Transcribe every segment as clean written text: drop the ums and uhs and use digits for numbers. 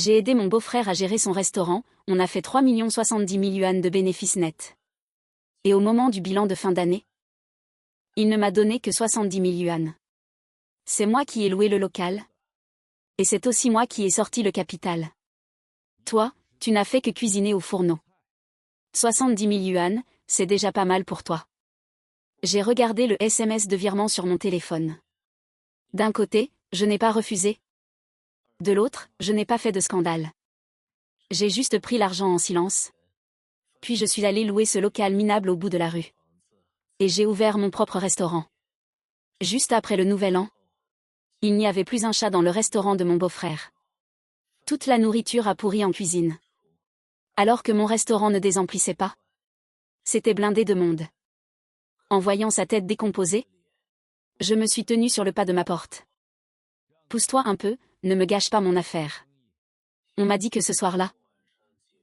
J'ai aidé mon beau-frère à gérer son restaurant, on a fait 3 070 000 yuan de bénéfices nets. Et au moment du bilan de fin d'année, il ne m'a donné que 70 000 yuan. C'est moi qui ai loué le local. Et c'est aussi moi qui ai sorti le capital. Toi, tu n'as fait que cuisiner au fourneau. 70 000 yuan, c'est déjà pas mal pour toi. J'ai regardé le SMS de virement sur mon téléphone. D'un côté, je n'ai pas refusé. De l'autre, je n'ai pas fait de scandale. J'ai juste pris l'argent en silence. Puis je suis allé louer ce local minable au bout de la rue. Et j'ai ouvert mon propre restaurant. Juste après le nouvel an, il n'y avait plus un chat dans le restaurant de mon beau-frère. Toute la nourriture a pourri en cuisine. Alors que mon restaurant ne désemplissait pas. C'était blindé de monde. En voyant sa tête décomposée, je me suis tenue sur le pas de ma porte. Pousse-toi un peu, ne me gâche pas mon affaire. On m'a dit que ce soir-là,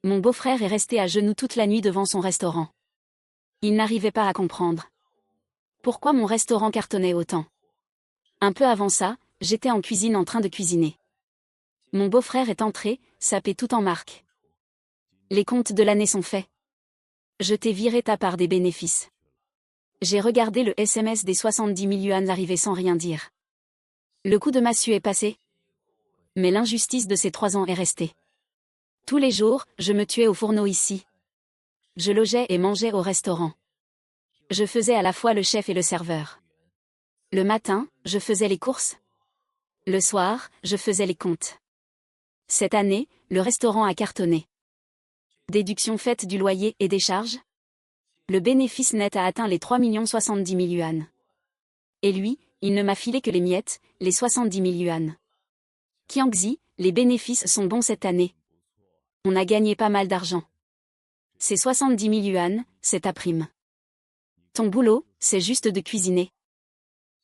mon beau-frère est resté à genoux toute la nuit devant son restaurant. Il n'arrivait pas à comprendre pourquoi mon restaurant cartonnait autant. Un peu avant ça, j'étais en cuisine en train de cuisiner. Mon beau-frère est entré, sapé tout en marque. Les comptes de l'année sont faits. Je t'ai viré ta part des bénéfices. J'ai regardé le SMS des 70 000 yuan arriver sans rien dire. Le coup de massue est passé. Mais l'injustice de ces 3 ans est restée. Tous les jours, je me tuais au fourneau ici. Je logeais et mangeais au restaurant. Je faisais à la fois le chef et le serveur. Le matin, je faisais les courses. Le soir, je faisais les comptes. Cette année, le restaurant a cartonné. Déduction faite du loyer et des charges. Le bénéfice net a atteint les 3 070 000 yuan. Et lui, il ne m'a filé que les miettes, les 70 000 yuan. Qiangxi, les bénéfices sont bons cette année. On a gagné pas mal d'argent. Ces 70 000 yuan, c'est ta prime. Ton boulot, c'est juste de cuisiner.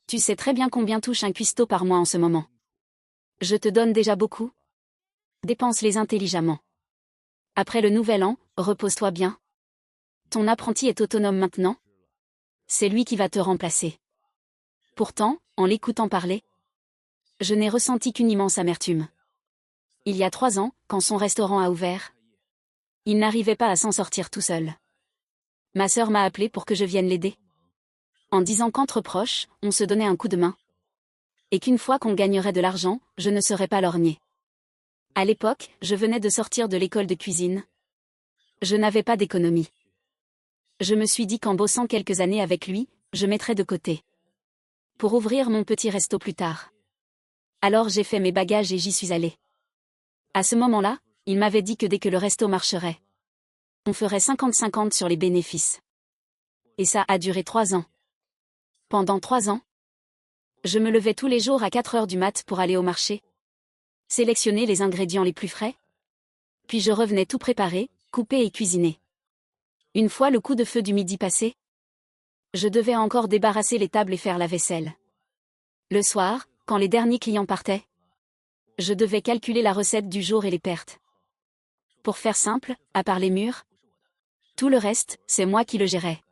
Tu sais très bien combien touche un cuistot par mois en ce moment. Je te donne déjà beaucoup. Dépense-les intelligemment. Après le nouvel an, repose-toi bien. Ton apprenti est autonome maintenant. C'est lui qui va te remplacer. Pourtant, en l'écoutant parler, je n'ai ressenti qu'une immense amertume. Il y a 3 ans, quand son restaurant a ouvert, il n'arrivait pas à s'en sortir tout seul. Ma sœur m'a appelé pour que je vienne l'aider. En disant qu'entre proches, on se donnait un coup de main. Et qu'une fois qu'on gagnerait de l'argent, je ne serais pas lorgnée. À l'époque, je venais de sortir de l'école de cuisine. Je n'avais pas d'économie. Je me suis dit qu'en bossant quelques années avec lui, je mettrais de côté. Pour ouvrir mon petit resto plus tard. Alors j'ai fait mes bagages et j'y suis allée. À ce moment-là, il m'avait dit que dès que le resto marcherait, on ferait 50-50 sur les bénéfices. Et ça a duré 3 ans. Pendant 3 ans, je me levais tous les jours à 4 heures du mat pour aller au marché, sélectionner les ingrédients les plus frais. Puis je revenais tout préparer, couper et cuisiner. Une fois le coup de feu du midi passé, je devais encore débarrasser les tables et faire la vaisselle. Le soir, quand les derniers clients partaient, je devais calculer la recette du jour et les pertes. Pour faire simple, à part les murs, tout le reste, c'est moi qui le gérais.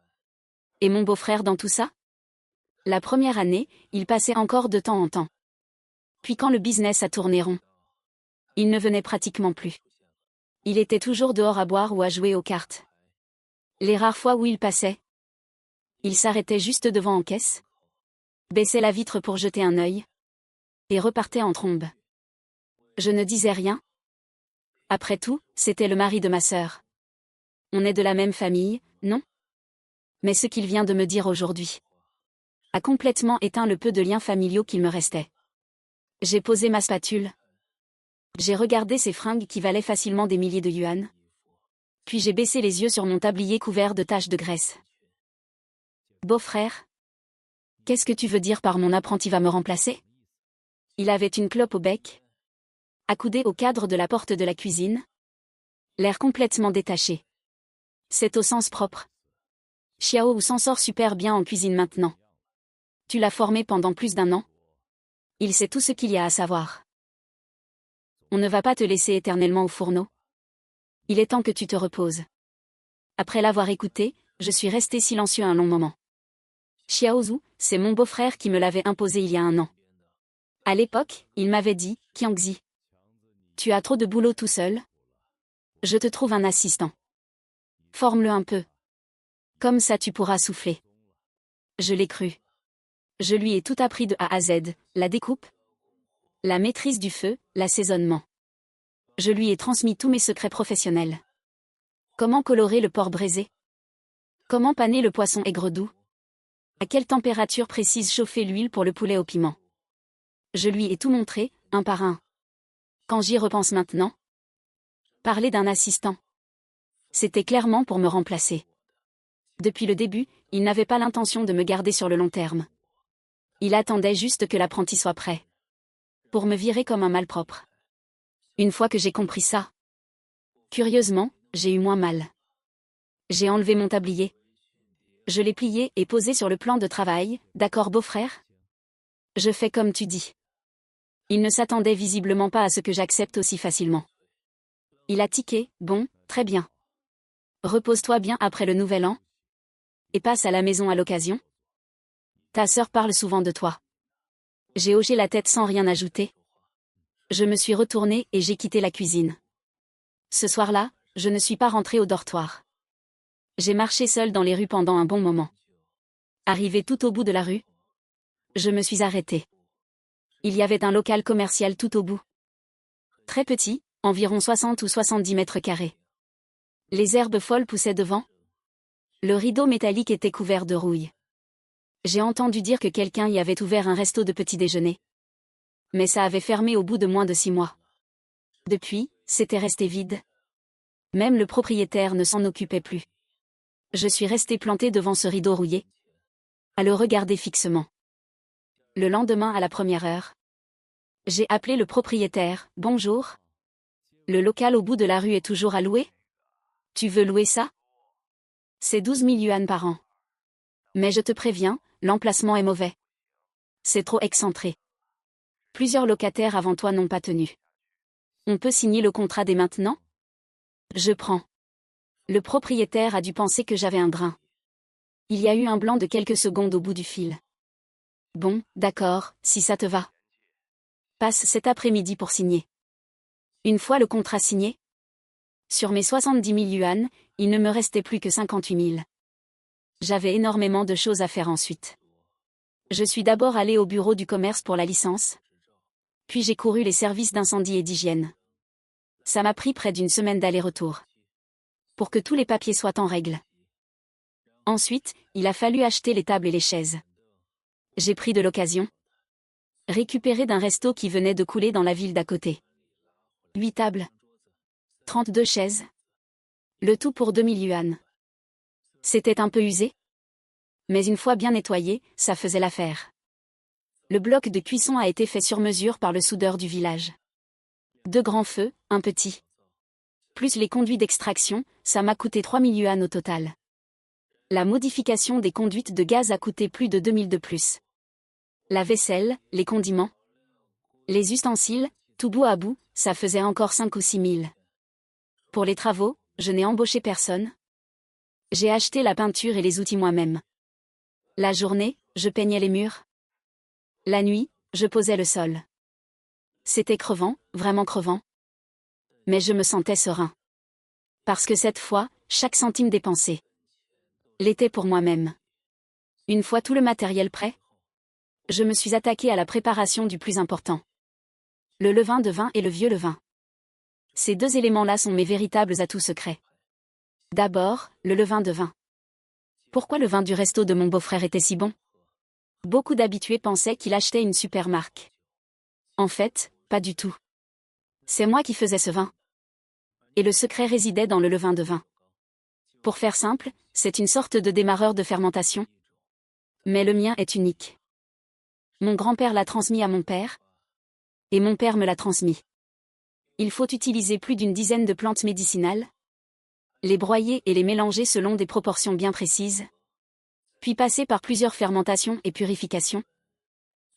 Et mon beau-frère dans tout ça? La première année, il passait encore de temps en temps. Puis quand le business a tourné rond, il ne venait pratiquement plus. Il était toujours dehors à boire ou à jouer aux cartes. Les rares fois où il passait, il s'arrêtait juste devant en caisse, baissait la vitre pour jeter un œil, et repartait en trombe. Je ne disais rien. Après tout, c'était le mari de ma sœur. On est de la même famille, non? Mais ce qu'il vient de me dire aujourd'hui a complètement éteint le peu de liens familiaux qu'il me restait. J'ai posé ma spatule. J'ai regardé ces fringues qui valaient facilement des milliers de yuan. Puis j'ai baissé les yeux sur mon tablier couvert de taches de graisse. Beau-frère, qu'est-ce que tu veux dire par mon apprenti va me remplacer? Il avait une clope au bec, accoudé au cadre de la porte de la cuisine, l'air complètement détaché. C'est au sens propre. Xiao s'en sort super bien en cuisine maintenant. Tu l'as formé pendant plus d'1 an. Il sait tout ce qu'il y a à savoir. On ne va pas te laisser éternellement au fourneau. Il est temps que tu te reposes. Après l'avoir écouté, je suis resté silencieux un long moment. Xiaozu, c'est mon beau-frère qui me l'avait imposé il y a 1 an. À l'époque, il m'avait dit, Qiangxi, Tu as trop de boulot tout seul? Je te trouve un assistant. Forme-le un peu. Comme ça tu pourras souffler. Je l'ai cru. Je lui ai tout appris de A à Z, la découpe, la maîtrise du feu, l'assaisonnement. Je lui ai transmis tous mes secrets professionnels. Comment colorer le porc braisé? Comment paner le poisson aigre-doux? À quelle température précise chauffer l'huile pour le poulet au piment? Je lui ai tout montré, un par un. Quand j'y repense maintenant, parler d'un assistant, c'était clairement pour me remplacer. Depuis le début, il n'avait pas l'intention de me garder sur le long terme. Il attendait juste que l'apprenti soit prêt. Pour me virer comme un malpropre. Une fois que j'ai compris ça, curieusement, j'ai eu moins mal. J'ai enlevé mon tablier. Je l'ai plié et posé sur le plan de travail, d'accord beau-frère? Je fais comme tu dis. Il ne s'attendait visiblement pas à ce que j'accepte aussi facilement. Il a tiqué, bon, très bien. Repose-toi bien après le nouvel an. Et passe à la maison à l'occasion. Ta sœur parle souvent de toi. J'ai hoché la tête sans rien ajouter. Je me suis retournée et j'ai quitté la cuisine. Ce soir-là, je ne suis pas rentrée au dortoir. J'ai marché seule dans les rues pendant un bon moment. Arrivé tout au bout de la rue, je me suis arrêtée. Il y avait un local commercial tout au bout. Très petit, environ 60 ou 70 mètres carrés. Les herbes folles poussaient devant. Le rideau métallique était couvert de rouille. J'ai entendu dire que quelqu'un y avait ouvert un resto de petit déjeuner. Mais ça avait fermé au bout de moins de 6 mois. Depuis, c'était resté vide. Même le propriétaire ne s'en occupait plus. Je suis restée plantée devant ce rideau rouillé, à le regarder fixement. Le lendemain à la première heure, j'ai appelé le propriétaire. « Bonjour. Le local au bout de la rue est toujours à louer? Tu veux louer ça? C'est 12 000 yuans par an. Mais je te préviens, l'emplacement est mauvais. C'est trop excentré. Plusieurs locataires avant toi n'ont pas tenu. On peut signer le contrat dès maintenant? Je prends. » Le propriétaire a dû penser que j'avais un brin. Il y a eu un blanc de quelques secondes au bout du fil. Bon, d'accord, si ça te va. Passe cet après-midi pour signer. Une fois le contrat signé, sur mes 70 000 yuan, il ne me restait plus que 58 000. J'avais énormément de choses à faire ensuite. Je suis d'abord allée au bureau du commerce pour la licence. Puis j'ai couru les services d'incendie et d'hygiène. Ça m'a pris près d'une semaine d'aller-retour. Pour que tous les papiers soient en règle. Ensuite, il a fallu acheter les tables et les chaises. J'ai pris de l'occasion. Récupéré d'un resto qui venait de couler dans la ville d'à côté. 8 tables. 32 chaises. Le tout pour 2 000 yuan. C'était un peu usé. Mais une fois bien nettoyé, ça faisait l'affaire. Le bloc de cuisson a été fait sur mesure par le soudeur du village. 2 grands feux, un petit. Plus les conduits d'extraction, ça m'a coûté 3 000 yuan au total. La modification des conduites de gaz a coûté plus de 2 000 de plus. La vaisselle, les condiments, les ustensiles, tout bout à bout, ça faisait encore 5 ou 6 000. Pour les travaux, je n'ai embauché personne. J'ai acheté la peinture et les outils moi-même. La journée, je peignais les murs. La nuit, je posais le sol. C'était crevant, vraiment crevant. Mais je me sentais serein. Parce que cette fois, chaque centime dépensé l'était pour moi-même. Une fois tout le matériel prêt, je me suis attaquée à la préparation du plus important. Le levain de vin et le vieux levain. Ces 2 éléments-là sont mes véritables atouts secrets. D'abord, le levain de vin. Pourquoi le vin du resto de mon beau-frère était si bon? Beaucoup d'habitués pensaient qu'il achetait une super marque. En fait, pas du tout. C'est moi qui faisais ce vin. Et le secret résidait dans le levain de vin. Pour faire simple, c'est une sorte de démarreur de fermentation. Mais le mien est unique. Mon grand-père l'a transmis à mon père. Et mon père me l'a transmis. Il faut utiliser plus d'une dizaine de plantes médicinales. Les broyer et les mélanger selon des proportions bien précises. Puis passer par plusieurs fermentations et purifications.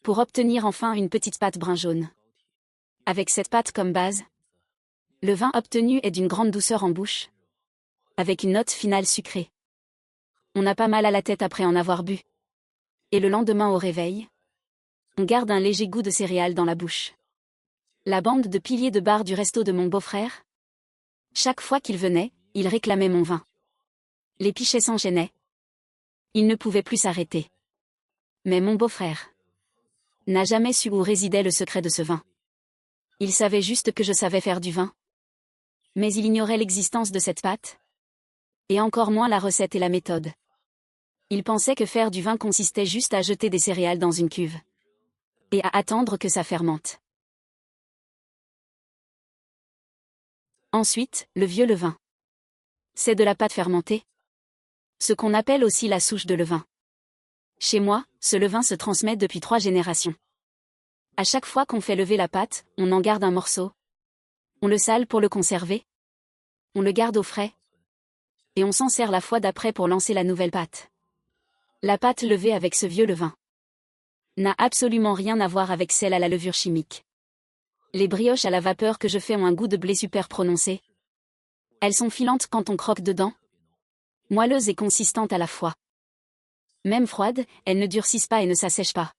Pour obtenir enfin une petite pâte brun jaune. Avec cette pâte comme base, le vin obtenu est d'une grande douceur en bouche. Avec une note finale sucrée. On n'a pas mal à la tête après en avoir bu. Et le lendemain au réveil, on garde un léger goût de céréales dans la bouche. La bande de piliers de bar du resto de mon beau-frère? Chaque fois qu'il venait, il réclamait mon vin. Les pichets s'enchaînaient. Il ne pouvait plus s'arrêter. Mais mon beau-frère n'a jamais su où résidait le secret de ce vin. Il savait juste que je savais faire du vin. Mais il ignorait l'existence de cette pâte. Et encore moins la recette et la méthode. Il pensait que faire du vin consistait juste à jeter des céréales dans une cuve. Et à attendre que ça fermente. Ensuite, le vieux levain. C'est de la pâte fermentée. Ce qu'on appelle aussi la souche de levain. Chez moi, ce levain se transmet depuis 3 générations. À chaque fois qu'on fait lever la pâte, on en garde un morceau. On le sale pour le conserver. On le garde au frais. Et on s'en sert la fois d'après pour lancer la nouvelle pâte. La pâte levée avec ce vieux levain n'a absolument rien à voir avec celle à la levure chimique. Les brioches à la vapeur que je fais ont un goût de blé super prononcé. Elles sont filantes quand on croque dedans. Moelleuses et consistantes à la fois. Même froides, elles ne durcissent pas et ne s'assèchent pas.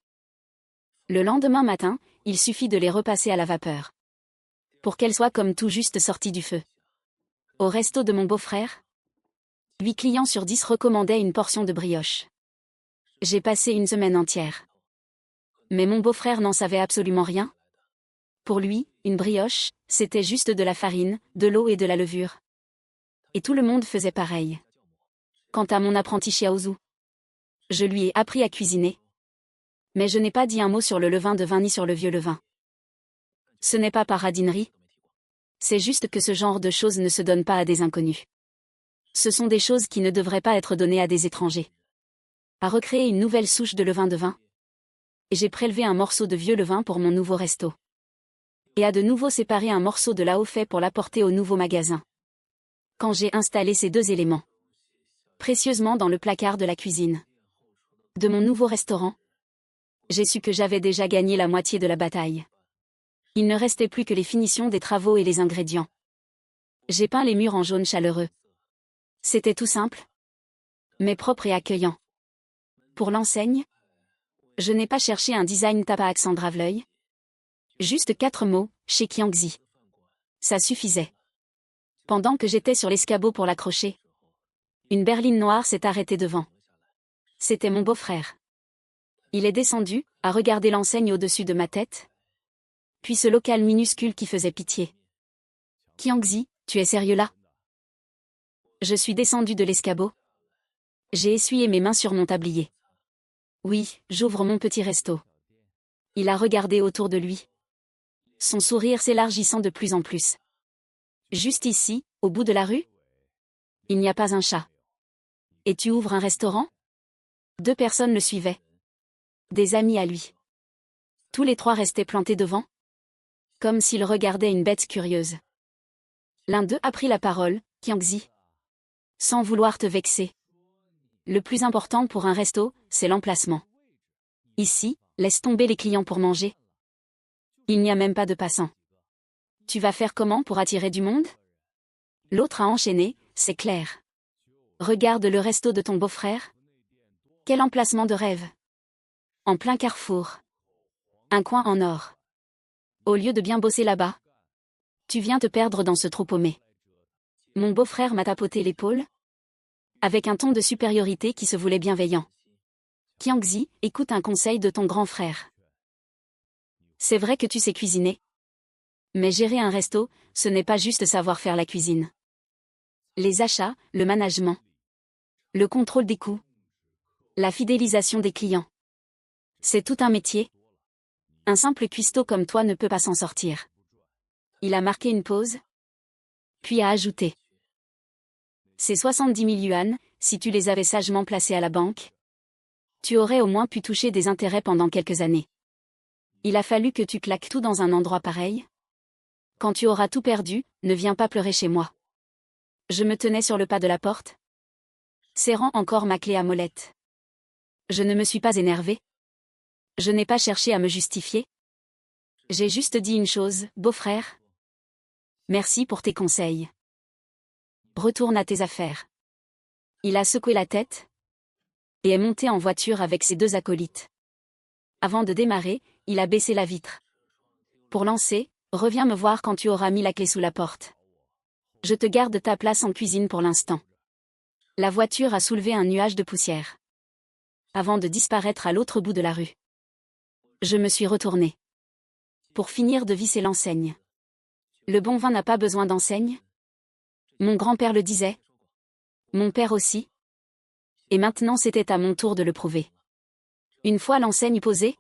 Le lendemain matin, il suffit de les repasser à la vapeur. Pour qu'elles soient comme tout juste sorties du feu. Au resto de mon beau-frère, 8 clients sur 10 recommandaient une portion de brioche. J'ai passé une semaine entière. Mais mon beau-frère n'en savait absolument rien. Pour lui, une brioche, c'était juste de la farine, de l'eau et de la levure. Et tout le monde faisait pareil. Quant à mon apprenti Xiaozu, je lui ai appris à cuisiner. Mais je n'ai pas dit un mot sur le levain de vin ni sur le vieux levain. Ce n'est pas par radinerie. C'est juste que ce genre de choses ne se donne pas à des inconnus. Ce sont des choses qui ne devraient pas être données à des étrangers. À recréer une nouvelle souche de levain de vin. Et j'ai prélevé un morceau de vieux levain pour mon nouveau resto. Et à de nouveau séparé un morceau de la Haut-Fait pour l'apporter au nouveau magasin. Quand j'ai installé ces 2 éléments précieusement dans le placard de la cuisine de mon nouveau restaurant, j'ai su que j'avais déjà gagné la moitié de la bataille. Il ne restait plus que les finitions des travaux et les ingrédients. J'ai peint les murs en jaune chaleureux. C'était tout simple, mais propre et accueillant. Pour l'enseigne, je n'ai pas cherché un design tape à accent drave-l'œil. Juste 4 mots, chez Qiangxi. Ça suffisait. Pendant que j'étais sur l'escabeau pour l'accrocher, une berline noire s'est arrêtée devant. C'était mon beau-frère. Il est descendu, a regardé l'enseigne au-dessus de ma tête. Puis ce local minuscule qui faisait pitié. Qiangxi, tu es sérieux là? Je suis descendu de l'escabeau. J'ai essuyé mes mains sur mon tablier. Oui, j'ouvre mon petit resto. Il a regardé autour de lui. Son sourire s'élargissant de plus en plus. Juste ici, au bout de la rue? Il n'y a pas un chat. Et tu ouvres un restaurant? 2 personnes le suivaient. Des amis à lui. Tous les 3 restaient plantés devant. Comme s'ils regardaient une bête curieuse. L'un d'eux a pris la parole, Qiangxi. Sans vouloir te vexer. Le plus important pour un resto, c'est l'emplacement. Ici, laisse tomber les clients pour manger. Il n'y a même pas de passants. Tu vas faire comment pour attirer du monde? L'autre a enchaîné, c'est clair. Regarde le resto de ton beau-frère. Quel emplacement de rêve. En plein carrefour. Un coin en or. Au lieu de bien bosser là-bas, tu viens te perdre dans ce trou paumé. Mon beau-frère m'a tapoté l'épaule, avec un ton de supériorité qui se voulait bienveillant. Qiangxi, écoute un conseil de ton grand frère. C'est vrai que tu sais cuisiner. Mais gérer un resto, ce n'est pas juste savoir faire la cuisine. Les achats, le management, le contrôle des coûts, la fidélisation des clients. C'est tout un métier. Un simple cuistot comme toi ne peut pas s'en sortir. Il a marqué une pause, puis a ajouté. Ces 70 000 yuan, si tu les avais sagement placés à la banque, tu aurais au moins pu toucher des intérêts pendant quelques années. Il a fallu que tu claques tout dans un endroit pareil. Quand tu auras tout perdu, ne viens pas pleurer chez moi. Je me tenais sur le pas de la porte, serrant encore ma clé à molette. Je ne me suis pas énervé. Je n'ai pas cherché à me justifier. J'ai juste dit une chose, beau-frère. Merci pour tes conseils. Retourne à tes affaires. Il a secoué la tête et est monté en voiture avec ses 2 acolytes. Avant de démarrer, il a baissé la vitre. Pour lancer, Reviens me voir quand tu auras mis la clé sous la porte. Je te garde ta place en cuisine pour l'instant. La voiture a soulevé un nuage de poussière. Avant de disparaître à l'autre bout de la rue. Je me suis retournée. Pour finir de visser l'enseigne. Le bon vin n'a pas besoin d'enseigne. Mon grand-père le disait. Mon père aussi. Et maintenant c'était à mon tour de le prouver. Une fois l'enseigne posée,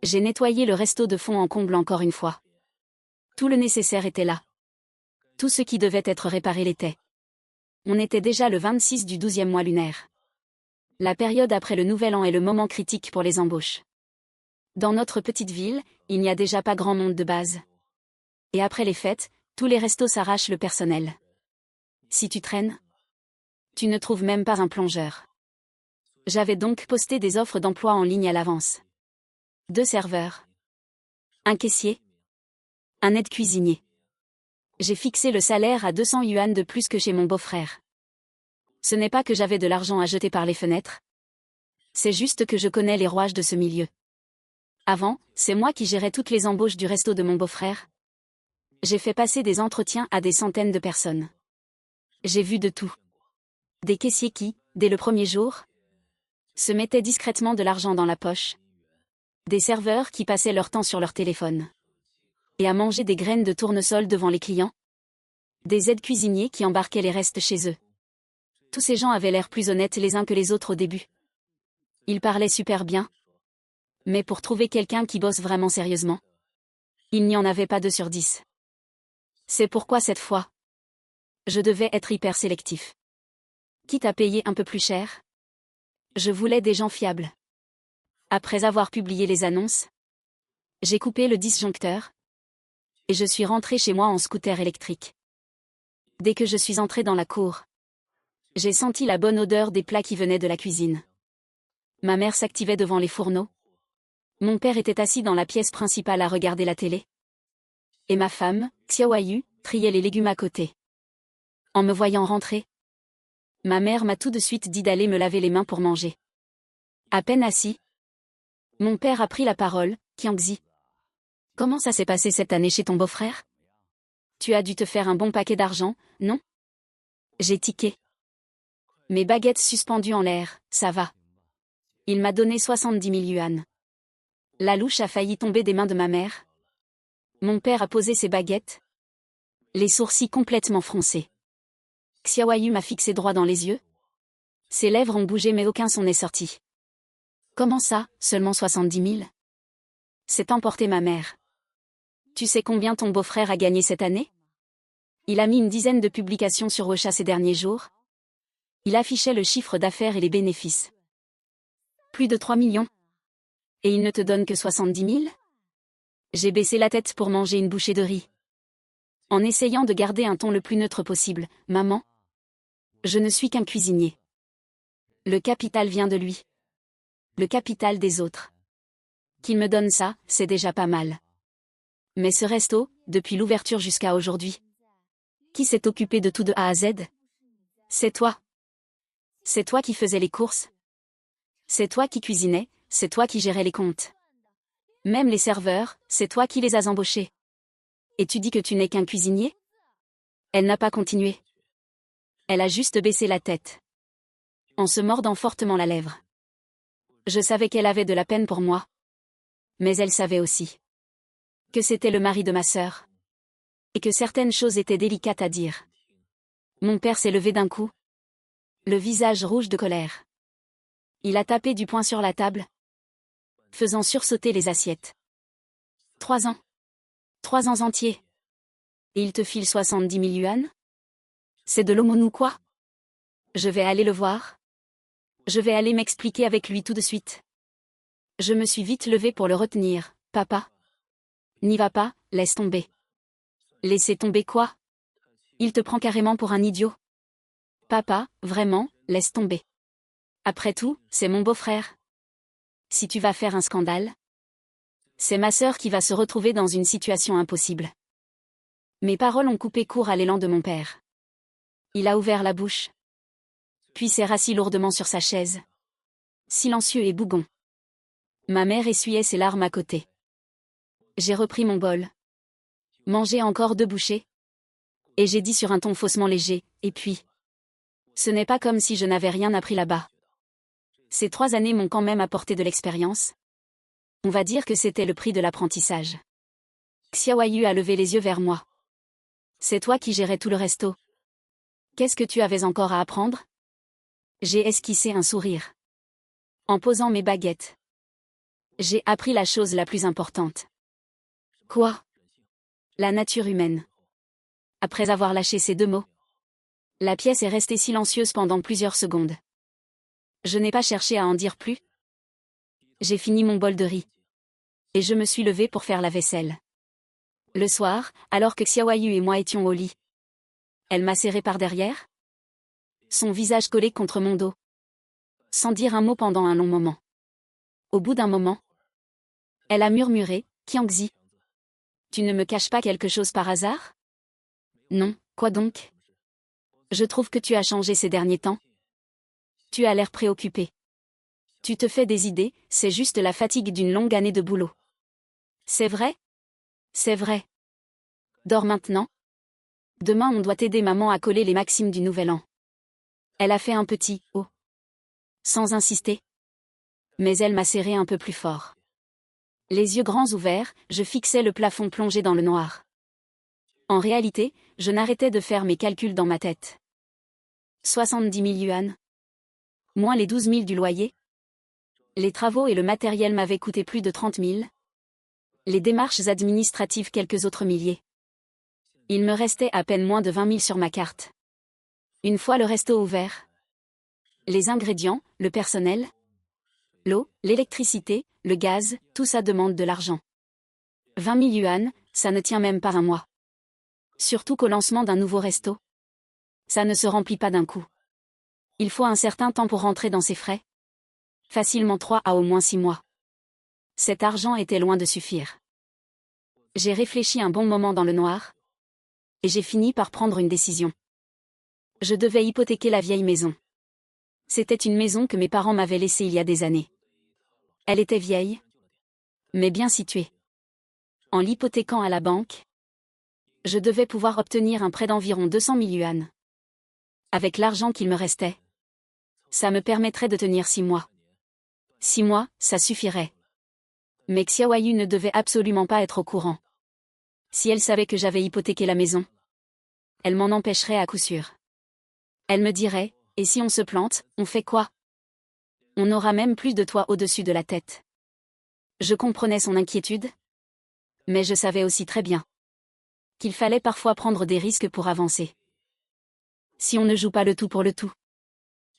j'ai nettoyé le resto de fond en comble encore une fois. Tout le nécessaire était là. Tout ce qui devait être réparé l'était. On était déjà le 26 du 12e mois lunaire. La période après le Nouvel An est le moment critique pour les embauches. Dans notre petite ville, il n'y a déjà pas grand monde de base. Et après les fêtes, tous les restos s'arrachent le personnel. Si tu traînes, tu ne trouves même pas un plongeur. J'avais donc posté des offres d'emploi en ligne à l'avance. 2 serveurs. Un caissier. Un aide-cuisinier. J'ai fixé le salaire à 200 yuan de plus que chez mon beau-frère. Ce n'est pas que j'avais de l'argent à jeter par les fenêtres. C'est juste que je connais les rouages de ce milieu. Avant, c'est moi qui gérais toutes les embauches du resto de mon beau-frère. J'ai fait passer des entretiens à des centaines de personnes. J'ai vu de tout. Des caissiers qui, dès le premier jour, se mettaient discrètement de l'argent dans la poche. Des serveurs qui passaient leur temps sur leur téléphone. Et à manger des graines de tournesol devant les clients. Des aides-cuisiniers qui embarquaient les restes chez eux. Tous ces gens avaient l'air plus honnêtes les uns que les autres au début. Ils parlaient super bien. Mais pour trouver quelqu'un qui bosse vraiment sérieusement, il n'y en avait pas 2 sur 10. C'est pourquoi cette fois, je devais être hyper sélectif. Quitte à payer un peu plus cher, je voulais des gens fiables. Après avoir publié les annonces, j'ai coupé le disjoncteur et je suis rentré chez moi en scooter électrique. Dès que je suis entré dans la cour, j'ai senti la bonne odeur des plats qui venaient de la cuisine. Ma mère s'activait devant les fourneaux. Mon père était assis dans la pièce principale à regarder la télé. Et ma femme, Xiaoyu, triait les légumes à côté. En me voyant rentrer, ma mère m'a tout de suite dit d'aller me laver les mains pour manger. À peine assis, mon père a pris la parole. Qiangzi. Comment ça s'est passé cette année chez ton beau-frère? Tu as dû te faire un bon paquet d'argent, non? J'ai tiqué. Mes baguettes suspendues en l'air, ça va. Il m'a donné 70 000 yuan. La louche a failli tomber des mains de ma mère. Mon père a posé ses baguettes, les sourcils complètement froncés. Xiaoyu m'a fixé droit dans les yeux. Ses lèvres ont bougé mais aucun son n'est sorti. Comment ça, seulement 70 000? C'est emporté ma mère. Tu sais combien ton beau-frère a gagné cette année? Il a mis une dizaine de publications sur Wecha ces derniers jours. Il affichait le chiffre d'affaires et les bénéfices. Plus de 3 millions. Et il ne te donne que 70 000? J'ai baissé la tête pour manger une bouchée de riz. En essayant de garder un ton le plus neutre possible, maman. Je ne suis qu'un cuisinier. Le capital vient de lui. Le capital des autres. Qu'il me donne ça, c'est déjà pas mal. Mais ce resto, depuis l'ouverture jusqu'à aujourd'hui. Qui s'est occupé de tout de A à Z? C'est toi. C'est toi qui faisais les courses. C'est toi qui cuisinais, c'est toi qui gérais les comptes. Même les serveurs, c'est toi qui les as embauchés. Et tu dis que tu n'es qu'un cuisinier? Elle n'a pas continué. Elle a juste baissé la tête. En se mordant fortement la lèvre. Je savais qu'elle avait de la peine pour moi. Mais elle savait aussi que c'était le mari de ma sœur. Et que certaines choses étaient délicates à dire. Mon père s'est levé d'un coup. Le visage rouge de colère. Il a tapé du poing sur la table, faisant sursauter les assiettes. 3 ans. 3 ans entiers. Et il te file 70 000 yuan? C'est de l'aumône ou quoi? Je vais aller le voir. Je vais aller m'expliquer avec lui tout de suite. Je me suis vite levée pour le retenir. Papa. N'y va pas, laisse tomber. Laissez tomber quoi? Il te prend carrément pour un idiot. Papa, vraiment, laisse tomber. Après tout, c'est mon beau-frère. Si tu vas faire un scandale, c'est ma sœur qui va se retrouver dans une situation impossible. Mes paroles ont coupé court à l'élan de mon père. Il a ouvert la bouche. Puis s'est rassis lourdement sur sa chaise. Silencieux et bougon. Ma mère essuyait ses larmes à côté. J'ai repris mon bol. Manger encore 2 bouchées? Et j'ai dit sur un ton faussement léger, et puis. Ce n'est pas comme si je n'avais rien appris là-bas. Ces 3 années m'ont quand même apporté de l'expérience. On va dire que c'était le prix de l'apprentissage. Xiaoyu a levé les yeux vers moi. C'est toi qui gérais tout le resto. Qu'est-ce que tu avais encore à apprendre? J'ai esquissé un sourire. En posant mes baguettes. J'ai appris la chose la plus importante. Quoi? La nature humaine. Après avoir lâché ces 2 mots, la pièce est restée silencieuse pendant plusieurs secondes. Je n'ai pas cherché à en dire plus. J'ai fini mon bol de riz. Et je me suis levée pour faire la vaisselle. Le soir, alors que Xiaoyu et moi étions au lit, elle m'a serré par derrière, son visage collé contre mon dos, sans dire un mot pendant un long moment. Au bout d'un moment, elle a murmuré, « Qiangzi, tu ne me caches pas quelque chose par hasard? » Non, quoi donc? Je trouve que tu as changé ces derniers temps. Tu as l'air préoccupé. Tu te fais des idées, c'est juste la fatigue d'une longue année de boulot. C'est vrai? C'est vrai. Dors maintenant. Demain on doit aider maman à coller les maximes du nouvel an. Elle a fait un petit « oh » sans insister. Mais elle m'a serré un peu plus fort. Les yeux grands ouverts, je fixais le plafond plongé dans le noir. En réalité, je n'arrêtais de faire mes calculs dans ma tête. 70 000 yuan. Moins les 12 000 du loyer. Les travaux et le matériel m'avaient coûté plus de 30 000. Les démarches administratives quelques autres milliers. Il me restait à peine moins de 20 000 sur ma carte. Une fois le resto ouvert. Les ingrédients, le personnel, l'eau, l'électricité, le gaz, tout ça demande de l'argent. 20 000 yuan, ça ne tient même pas un mois. Surtout qu'au lancement d'un nouveau resto, ça ne se remplit pas d'un coup. Il faut un certain temps pour rentrer dans ses frais. Facilement 3 à au moins 6 mois. Cet argent était loin de suffire. J'ai réfléchi un bon moment dans le noir. Et j'ai fini par prendre une décision. Je devais hypothéquer la vieille maison. C'était une maison que mes parents m'avaient laissée il y a des années. Elle était vieille, mais bien située. En l'hypothéquant à la banque, je devais pouvoir obtenir un prêt d'environ 200 000 yuan. Avec l'argent qu'il me restait, ça me permettrait de tenir 6 mois. 6 mois, ça suffirait. Mais Xiaoyu ne devait absolument pas être au courant. Si elle savait que j'avais hypothéqué la maison, elle m'en empêcherait à coup sûr. Elle me dirait, et si on se plante, on fait quoi? On n'aura même plus de toit au-dessus de la tête. Je comprenais son inquiétude, mais je savais aussi très bien qu'il fallait parfois prendre des risques pour avancer. Si on ne joue pas le tout pour le tout,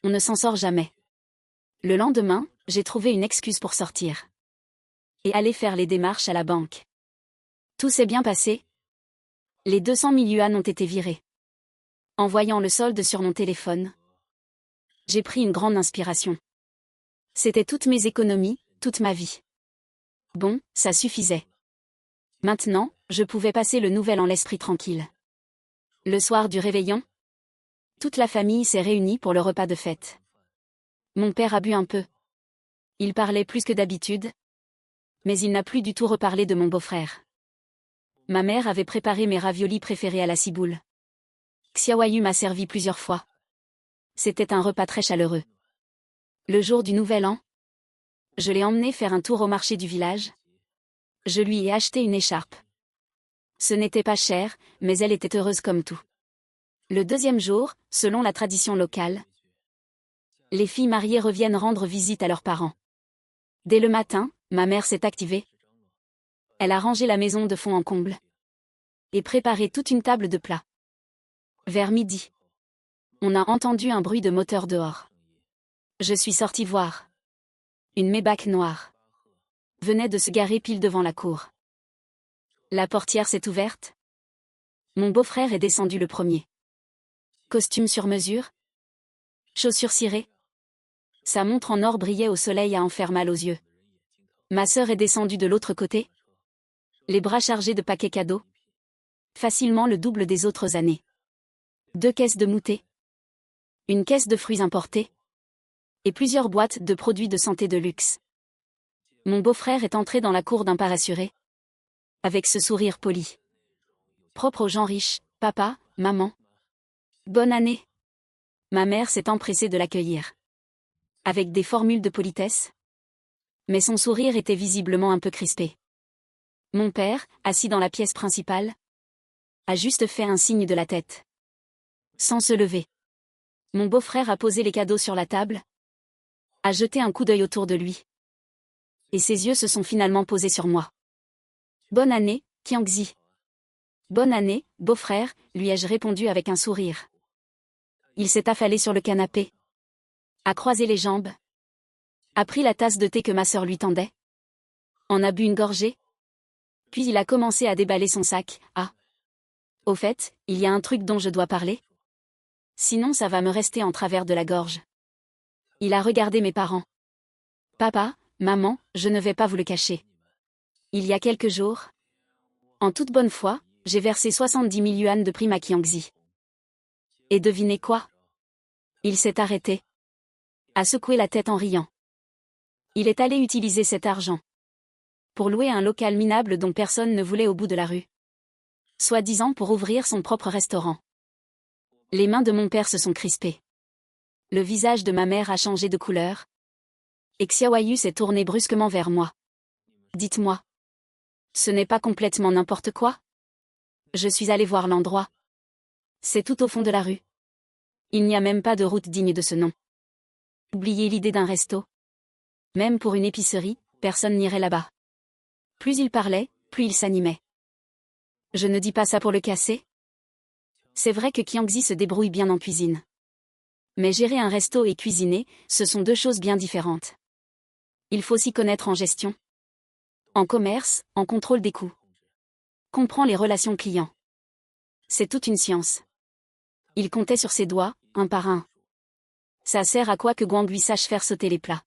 on ne s'en sort jamais. Le lendemain, j'ai trouvé une excuse pour sortir et aller faire les démarches à la banque. Tout s'est bien passé. Les 200 000 yuan ont été virés. En voyant le solde sur mon téléphone, j'ai pris une grande inspiration. C'était toutes mes économies, toute ma vie. Bon, ça suffisait. Maintenant, je pouvais passer le nouvel an l'esprit tranquille. Le soir du réveillon, toute la famille s'est réunie pour le repas de fête. Mon père a bu un peu. Il parlait plus que d'habitude, mais il n'a plus du tout reparlé de mon beau-frère. Ma mère avait préparé mes raviolis préférés à la ciboule. Xiaoyu m'a servi plusieurs fois. C'était un repas très chaleureux. Le jour du nouvel an, je l'ai emmené faire un tour au marché du village. Je lui ai acheté une écharpe. Ce n'était pas cher, mais elle était heureuse comme tout. Le deuxième jour, selon la tradition locale, les filles mariées reviennent rendre visite à leurs parents. Dès le matin, ma mère s'est activée. Elle a rangé la maison de fond en comble et préparé toute une table de plats. Vers midi, on a entendu un bruit de moteur dehors. Je suis sortie voir. Une Maybach noire venait de se garer pile devant la cour. La portière s'est ouverte. Mon beau-frère est descendu le premier. Costume sur mesure, chaussures cirées. Sa montre en or brillait au soleil à en faire mal aux yeux. Ma sœur est descendue de l'autre côté, les bras chargés de paquets cadeaux. Facilement le double des autres années. 2 caisses de moutet, une caisse de fruits importés, et plusieurs boîtes de produits de santé de luxe. Mon beau-frère est entré dans la cour d'un pas rassuré, avec ce sourire poli. Propre aux gens riches, papa, maman. Bonne année. Ma mère s'est empressée de l'accueillir. Avec des formules de politesse. Mais son sourire était visiblement un peu crispé. Mon père, assis dans la pièce principale, a juste fait un signe de la tête. Sans se lever. Mon beau-frère a posé les cadeaux sur la table, a jeté un coup d'œil autour de lui. Et ses yeux se sont finalement posés sur moi. Bonne année, Kiangzi. Bonne année, beau-frère, lui ai-je répondu avec un sourire. Il s'est affalé sur le canapé, a croisé les jambes, a pris la tasse de thé que ma sœur lui tendait, en a bu une gorgée, puis il a commencé à déballer son sac. Ah. Au fait, il y a un truc dont je dois parler. Sinon ça va me rester en travers de la gorge. Il a regardé mes parents. Papa, maman, je ne vais pas vous le cacher. Il y a quelques jours, en toute bonne foi, j'ai versé 70 000 yuan de prime à Kiangzi. Et devinez quoi? Il s'est arrêté, a secoué la tête en riant. Il est allé utiliser cet argent pour louer un local minable dont personne ne voulait au bout de la rue. Soi-disant pour ouvrir son propre restaurant. Les mains de mon père se sont crispées. Le visage de ma mère a changé de couleur. Et Xiaoyu s'est tourné brusquement vers moi. Dites-moi. Ce n'est pas complètement n'importe quoi? Je suis allé voir l'endroit. C'est tout au fond de la rue. Il n'y a même pas de route digne de ce nom. Oubliez l'idée d'un resto. Même pour une épicerie, personne n'irait là-bas. Plus il parlait, plus il s'animait. Je ne dis pas ça pour le casser. C'est vrai que Kiangzi se débrouille bien en cuisine. Mais gérer un resto et cuisiner, ce sont deux choses bien différentes. Il faut s'y connaître en gestion, en commerce, en contrôle des coûts. Comprend les relations clients. C'est toute une science. Il comptait sur ses doigts, un par un. Ça sert à quoi que Guangui sache faire sauter les plats?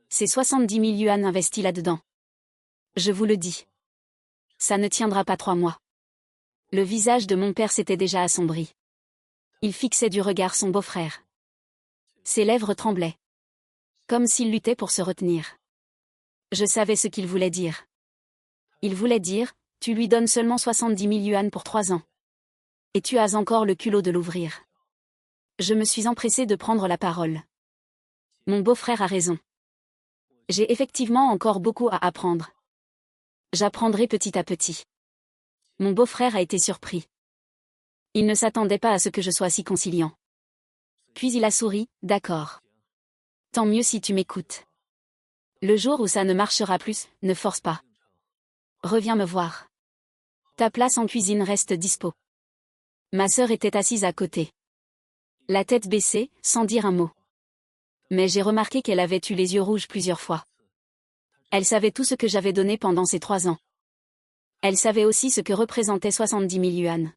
C'est 70 000 yuan investis là-dedans. Je vous le dis. Ça ne tiendra pas 3 mois. Le visage de mon père s'était déjà assombri. Il fixait du regard son beau-frère. Ses lèvres tremblaient. Comme s'il luttait pour se retenir. Je savais ce qu'il voulait dire. Il voulait dire, tu lui donnes seulement 70 000 yuan pour 3 ans. Et tu as encore le culot de l'ouvrir. Je me suis empressée de prendre la parole. Mon beau-frère a raison. J'ai effectivement encore beaucoup à apprendre. J'apprendrai petit à petit. Mon beau-frère a été surpris. Il ne s'attendait pas à ce que je sois si conciliant. Puis il a souri, d'accord. Tant mieux si tu m'écoutes. Le jour où ça ne marchera plus, ne force pas. Reviens me voir. Ta place en cuisine reste dispo. Ma sœur était assise à côté. La tête baissée, sans dire un mot. Mais j'ai remarqué qu'elle avait eu les yeux rouges plusieurs fois. Elle savait tout ce que j'avais donné pendant ces 3 ans. Elle savait aussi ce que représentait 70 000 yuan.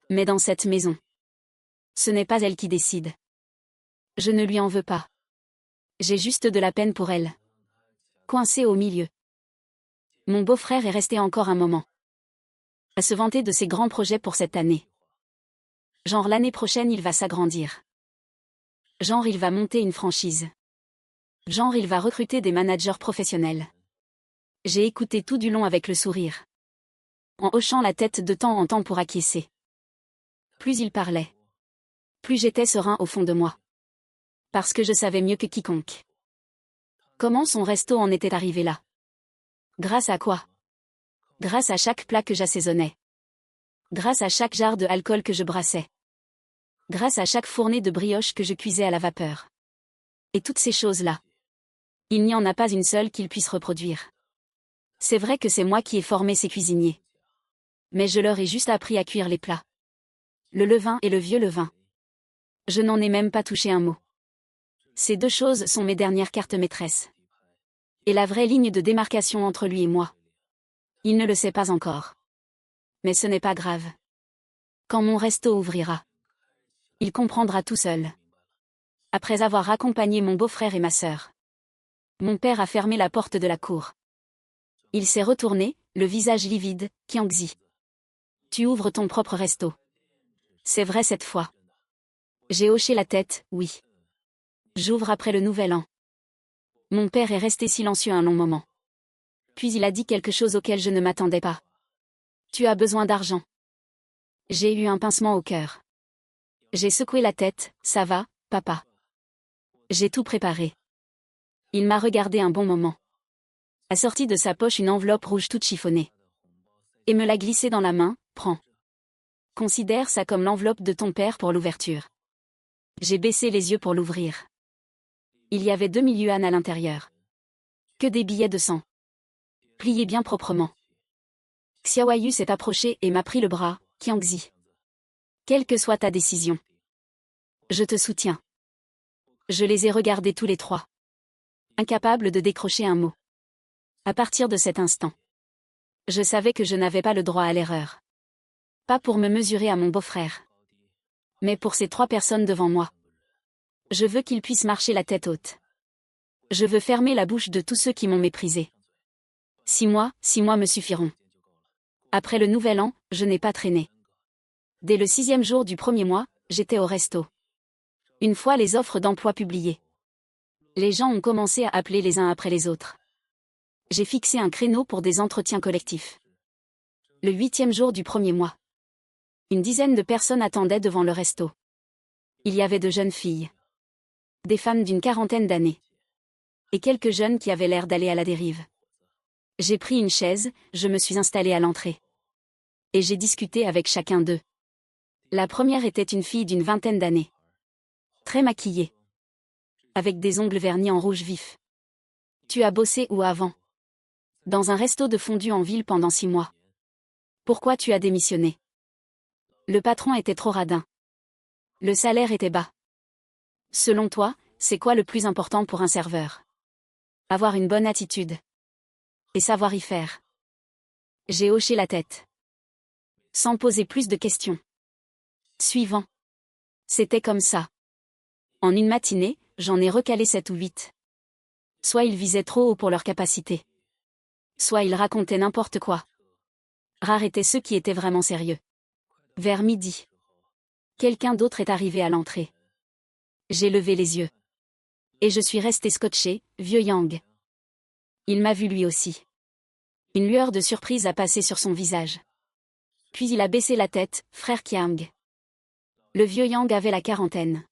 Mais dans cette maison, ce n'est pas elle qui décide. Je ne lui en veux pas. J'ai juste de la peine pour elle. Coincée au milieu. Mon beau-frère est resté encore un moment. À se vanter de ses grands projets pour cette année. Genre l'année prochaine il va s'agrandir. Genre il va monter une franchise. Genre il va recruter des managers professionnels. J'ai écouté tout du long avec le sourire. En hochant la tête de temps en temps pour acquiescer. Plus il parlait, plus j'étais serein au fond de moi. Parce que je savais mieux que quiconque. Comment son resto en était arrivé là? Grâce à quoi? Grâce à chaque plat que j'assaisonnais. Grâce à chaque jarre de alcool que je brassais. Grâce à chaque fournée de brioche que je cuisais à la vapeur. Et toutes ces choses-là. Il n'y en a pas une seule qu'il puisse reproduire. C'est vrai que c'est moi qui ai formé ces cuisiniers. Mais je leur ai juste appris à cuire les plats. Le levain et le vieux levain. Je n'en ai même pas touché un mot. Ces 2 choses sont mes dernières cartes maîtresses. Et la vraie ligne de démarcation entre lui et moi. Il ne le sait pas encore. Mais ce n'est pas grave. Quand mon resto ouvrira, il comprendra tout seul. Après avoir accompagné mon beau-frère et ma sœur, mon père a fermé la porte de la cour. Il s'est retourné, le visage livide, Kiangzi. Tu ouvres ton propre resto. C'est vrai cette fois. J'ai hoché la tête, oui. J'ouvre après le nouvel an. Mon père est resté silencieux un long moment. Puis il a dit quelque chose auquel je ne m'attendais pas. Tu as besoin d'argent. J'ai eu un pincement au cœur. J'ai secoué la tête. Ça va, papa? J'ai tout préparé. Il m'a regardé un bon moment. A sorti de sa poche une enveloppe rouge toute chiffonnée. Et me l'a glissée dans la main. Prends. Considère ça comme l'enveloppe de ton père pour l'ouverture. J'ai baissé les yeux pour l'ouvrir. Il y avait 2000 yuan à l'intérieur. Que des billets de 100. Pliés bien proprement. Xiaoyu s'est approché et m'a pris le bras. Qiangzi. Quelle que soit ta décision. Je te soutiens. Je les ai regardés tous les trois. Incapables de décrocher un mot. À partir de cet instant. Je savais que je n'avais pas le droit à l'erreur. Pas pour me mesurer à mon beau-frère. Mais pour ces 3 personnes devant moi. Je veux qu'ils puissent marcher la tête haute. Je veux fermer la bouche de tous ceux qui m'ont méprisé. 6 mois me suffiront. Après le nouvel an, je n'ai pas traîné. Dès le 6e jour du premier mois, j'étais au resto. Une fois les offres d'emploi publiées. Les gens ont commencé à appeler les uns après les autres. J'ai fixé un créneau pour des entretiens collectifs. Le 8e jour du premier mois. Une dizaine de personnes attendaient devant le resto. Il y avait de jeunes filles. Des femmes d'une 40aine d'années. Et quelques jeunes qui avaient l'air d'aller à la dérive. J'ai pris une chaise, je me suis installée à l'entrée. Et j'ai discuté avec chacun d'eux. La première était une fille d'une 20aine d'années. Très maquillée. Avec des ongles vernis en rouge vif. Tu as bossé où avant? Dans un resto de fondue en ville pendant 6 mois. Pourquoi tu as démissionné? Le patron était trop radin. Le salaire était bas. Selon toi, c'est quoi le plus important pour un serveur? Avoir une bonne attitude. Et savoir y faire. J'ai hoché la tête. Sans poser plus de questions. Suivant. C'était comme ça. En une matinée, j'en ai recalé 7 ou 8. Soit ils visaient trop haut pour leur capacité. Soit ils racontaient n'importe quoi. Rares étaient ceux qui étaient vraiment sérieux. Vers midi. Quelqu'un d'autre est arrivé à l'entrée. J'ai levé les yeux. Et je suis resté scotché, vieux Yang. Il m'a vu lui aussi. Une lueur de surprise a passé sur son visage. Puis il a baissé la tête, frère Qiang. Le vieux Yang avait la 40aine.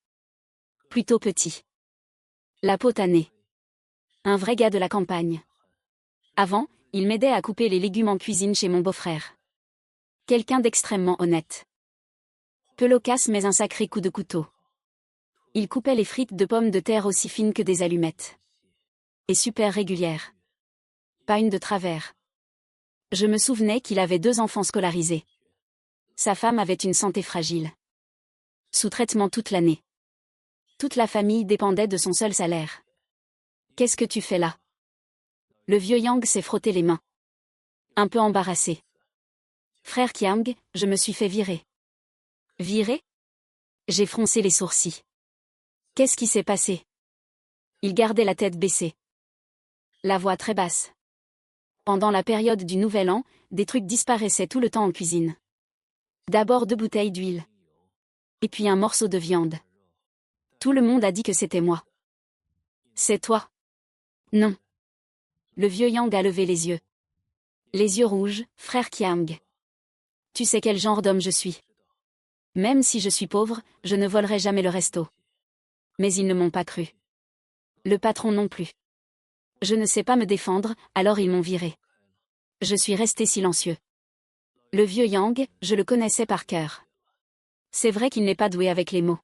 Plutôt petit. La peau tannée. Un vrai gars de la campagne. Avant, il m'aidait à couper les légumes en cuisine chez mon beau-frère. Quelqu'un d'extrêmement honnête. Peu loquace mais un sacré coup de couteau. Il coupait les frites de pommes de terre aussi fines que des allumettes. Et super régulières. Pas une de travers. Je me souvenais qu'il avait 2 enfants scolarisés. Sa femme avait une santé fragile. Sous traitement toute l'année. Toute la famille dépendait de son seul salaire. Qu'est-ce que tu fais là? Le vieux Yang s'est frotté les mains. Un peu embarrassé. Frère Qiang, je me suis fait virer. Virer? J'ai froncé les sourcils. Qu'est-ce qui s'est passé? Il gardait la tête baissée. La voix très basse. Pendant la période du Nouvel An, des trucs disparaissaient tout le temps en cuisine. D'abord 2 bouteilles d'huile. Et puis un morceau de viande. Tout le monde a dit que c'était moi. C'est toi? Non. Le vieux Yang a levé les yeux. Les yeux rouges, frère Qiang. Tu sais quel genre d'homme je suis. Même si je suis pauvre, je ne volerai jamais le resto. Mais ils ne m'ont pas cru. Le patron non plus. Je ne sais pas me défendre, alors ils m'ont viré. Je suis resté silencieux. Le vieux Yang, je le connaissais par cœur. C'est vrai qu'il n'est pas doué avec les mots.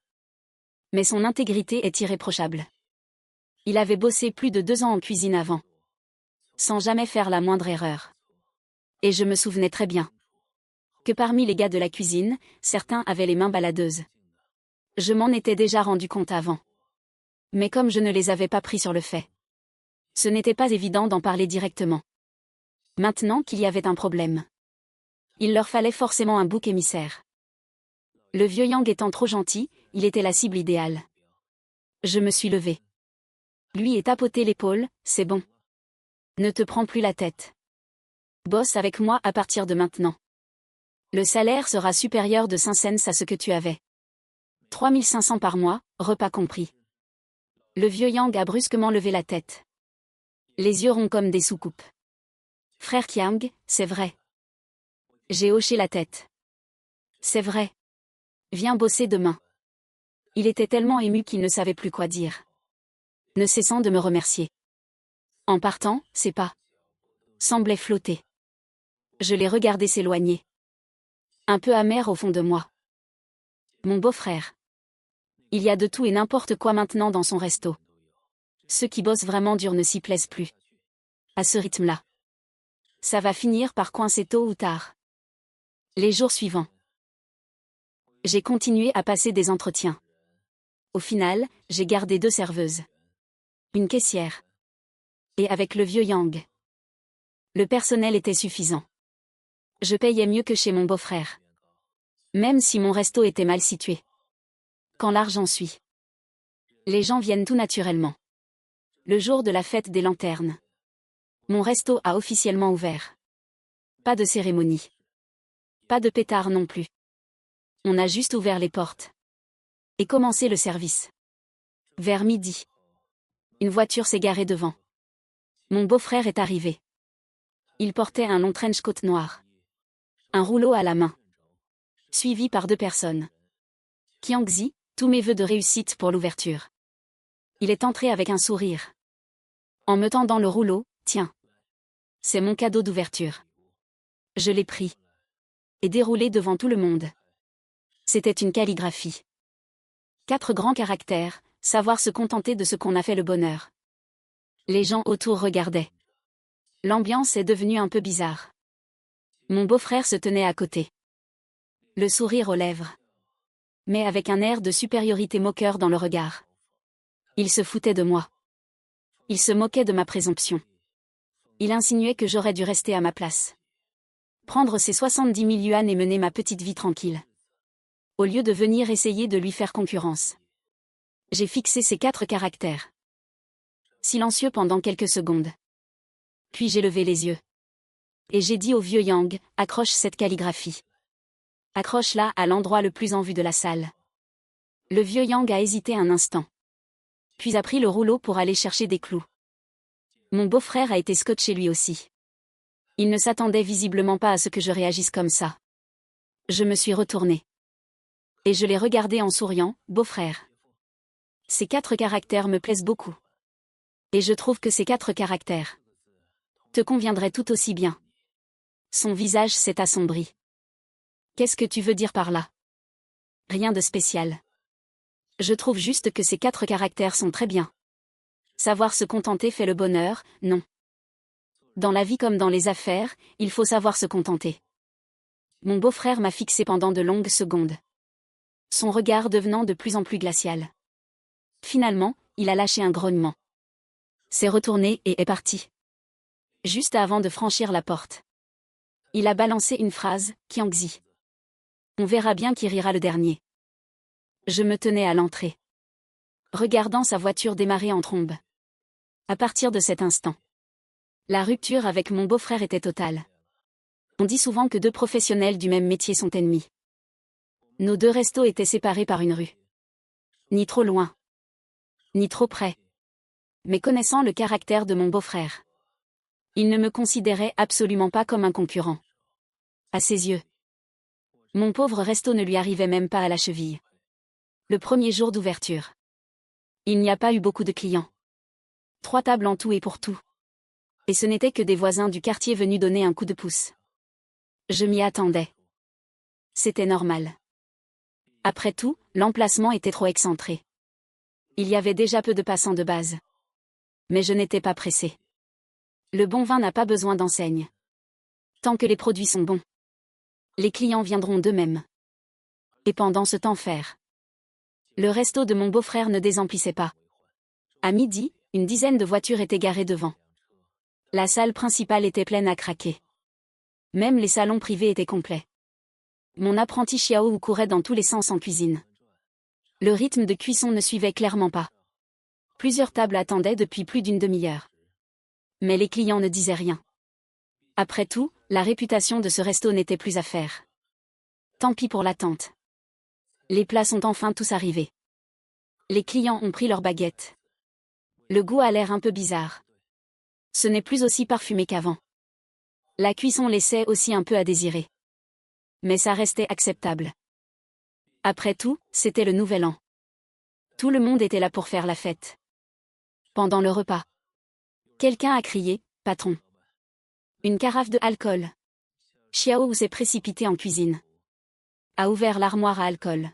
Mais son intégrité est irréprochable. Il avait bossé plus de 2 ans en cuisine avant. Sans jamais faire la moindre erreur. Et je me souvenais très bien. Que parmi les gars de la cuisine, certains avaient les mains baladeuses. Je m'en étais déjà rendu compte avant. Mais comme je ne les avais pas pris sur le fait. Ce n'était pas évident d'en parler directement. Maintenant qu'il y avait un problème. Il leur fallait forcément un bouc émissaire. Le vieux Yang étant trop gentil, il était la cible idéale. Je me suis levé. Lui est tapoté l'épaule, c'est bon. Ne te prends plus la tête. Bosse avec moi à partir de maintenant. Le salaire sera supérieur de 5 cents à ce que tu avais. 3500 par mois, repas compris. Le vieux Yang a brusquement levé la tête. Les yeux ronds comme des soucoupes. Frère Qiang, c'est vrai. J'ai hoché la tête. C'est vrai. Viens bosser demain. Il était tellement ému qu'il ne savait plus quoi dire. Ne cessant de me remercier. En partant, ses pas semblaient flotter. Je l'ai regardé s'éloigner. Un peu amer au fond de moi. Mon beau-frère. Il y a de tout et n'importe quoi maintenant dans son resto. Ceux qui bossent vraiment dur ne s'y plaisent plus. À ce rythme-là. Ça va finir par coincer tôt ou tard. Les jours suivants. J'ai continué à passer des entretiens. Au final, j'ai gardé 2 serveuses. Une caissière. Et avec le vieux Yang. Le personnel était suffisant. Je payais mieux que chez mon beau-frère. Même si mon resto était mal situé. Quand l'argent suit. Les gens viennent tout naturellement. Le jour de la fête des lanternes. Mon resto a officiellement ouvert. Pas de cérémonie. Pas de pétard non plus. On a juste ouvert les portes. Et commencé le service. Vers midi. Une voiture s'est garée devant. Mon beau-frère est arrivé. Il portait un long trench coat noir. Un rouleau à la main. Suivi par 2 personnes. Qiangzi, tous mes vœux de réussite pour l'ouverture. Il est entré avec un sourire. En me tendant le rouleau, tiens. C'est mon cadeau d'ouverture. Je l'ai pris. Et déroulé devant tout le monde. C'était une calligraphie. 4 grands caractères, savoir se contenter de ce qu'on a fait le bonheur. Les gens autour regardaient. L'ambiance est devenue un peu bizarre. Mon beau-frère se tenait à côté. Le sourire aux lèvres. Mais avec un air de supériorité moqueur dans le regard. Il se foutait de moi. Il se moquait de ma présomption. Il insinuait que j'aurais dû rester à ma place. Prendre ses 70 000 yuan et mener ma petite vie tranquille. Au lieu de venir essayer de lui faire concurrence. J'ai fixé ces 4 caractères. Silencieux pendant quelques secondes. Puis j'ai levé les yeux. Et j'ai dit au vieux Yang, accroche cette calligraphie. Accroche-la à l'endroit le plus en vue de la salle. Le vieux Yang a hésité un instant. Puis a pris le rouleau pour aller chercher des clous. Mon beau-frère a été scotché lui aussi. Il ne s'attendait visiblement pas à ce que je réagisse comme ça. Je me suis retournée. Et je l'ai regardé en souriant, beau-frère. Ces 4 caractères me plaisent beaucoup. Et je trouve que ces 4 caractères te conviendraient tout aussi bien. Son visage s'est assombri. Qu'est-ce que tu veux dire par là? Rien de spécial. Je trouve juste que ces 4 caractères sont très bien. Savoir se contenter fait le bonheur, non. Dans la vie comme dans les affaires, il faut savoir se contenter. Mon beau-frère m'a fixé pendant de longues secondes. Son regard devenant de plus en plus glacial. Finalement, il a lâché un grognement. S'est retourné et est parti. Juste avant de franchir la porte. Il a balancé une phrase, Qiangzi. On verra bien qui rira le dernier. Je me tenais à l'entrée. Regardant sa voiture démarrer en trombe. À partir de cet instant. La rupture avec mon beau-frère était totale. On dit souvent que 2 professionnels du même métier sont ennemis. Nos 2 restos étaient séparés par une rue. Ni trop loin. Ni trop près. Mais connaissant le caractère de mon beau-frère. Il ne me considérait absolument pas comme un concurrent. À ses yeux. Mon pauvre resto ne lui arrivait même pas à la cheville. Le premier jour d'ouverture. Il n'y a pas eu beaucoup de clients. 3 tables en tout et pour tout. Et ce n'était que des voisins du quartier venus donner un coup de pouce. Je m'y attendais. C'était normal. Après tout, l'emplacement était trop excentré. Il y avait déjà peu de passants de base. Mais je n'étais pas pressé. Le bon vin n'a pas besoin d'enseigne. Tant que les produits sont bons. Les clients viendront d'eux-mêmes. Et pendant ce temps faire. Le resto de mon beau-frère ne désemplissait pas. À midi, une dizaine de voitures étaient garées devant. La salle principale était pleine à craquer. Même les salons privés étaient complets. Mon apprenti Xiao courait dans tous les sens en cuisine. Le rythme de cuisson ne suivait clairement pas. Plusieurs tables attendaient depuis plus d'une demi-heure. Mais les clients ne disaient rien. Après tout, la réputation de ce resto n'était plus à faire. Tant pis pour l'attente. Les plats sont enfin tous arrivés. Les clients ont pris leurs baguettes. Le goût a l'air un peu bizarre. Ce n'est plus aussi parfumé qu'avant. La cuisson laissait aussi un peu à désirer. Mais ça restait acceptable. Après tout, c'était le nouvel an. Tout le monde était là pour faire la fête. Pendant le repas, quelqu'un a crié « Patron !» Une carafe de alcool. Xiao s'est précipité en cuisine. A ouvert l'armoire à alcool.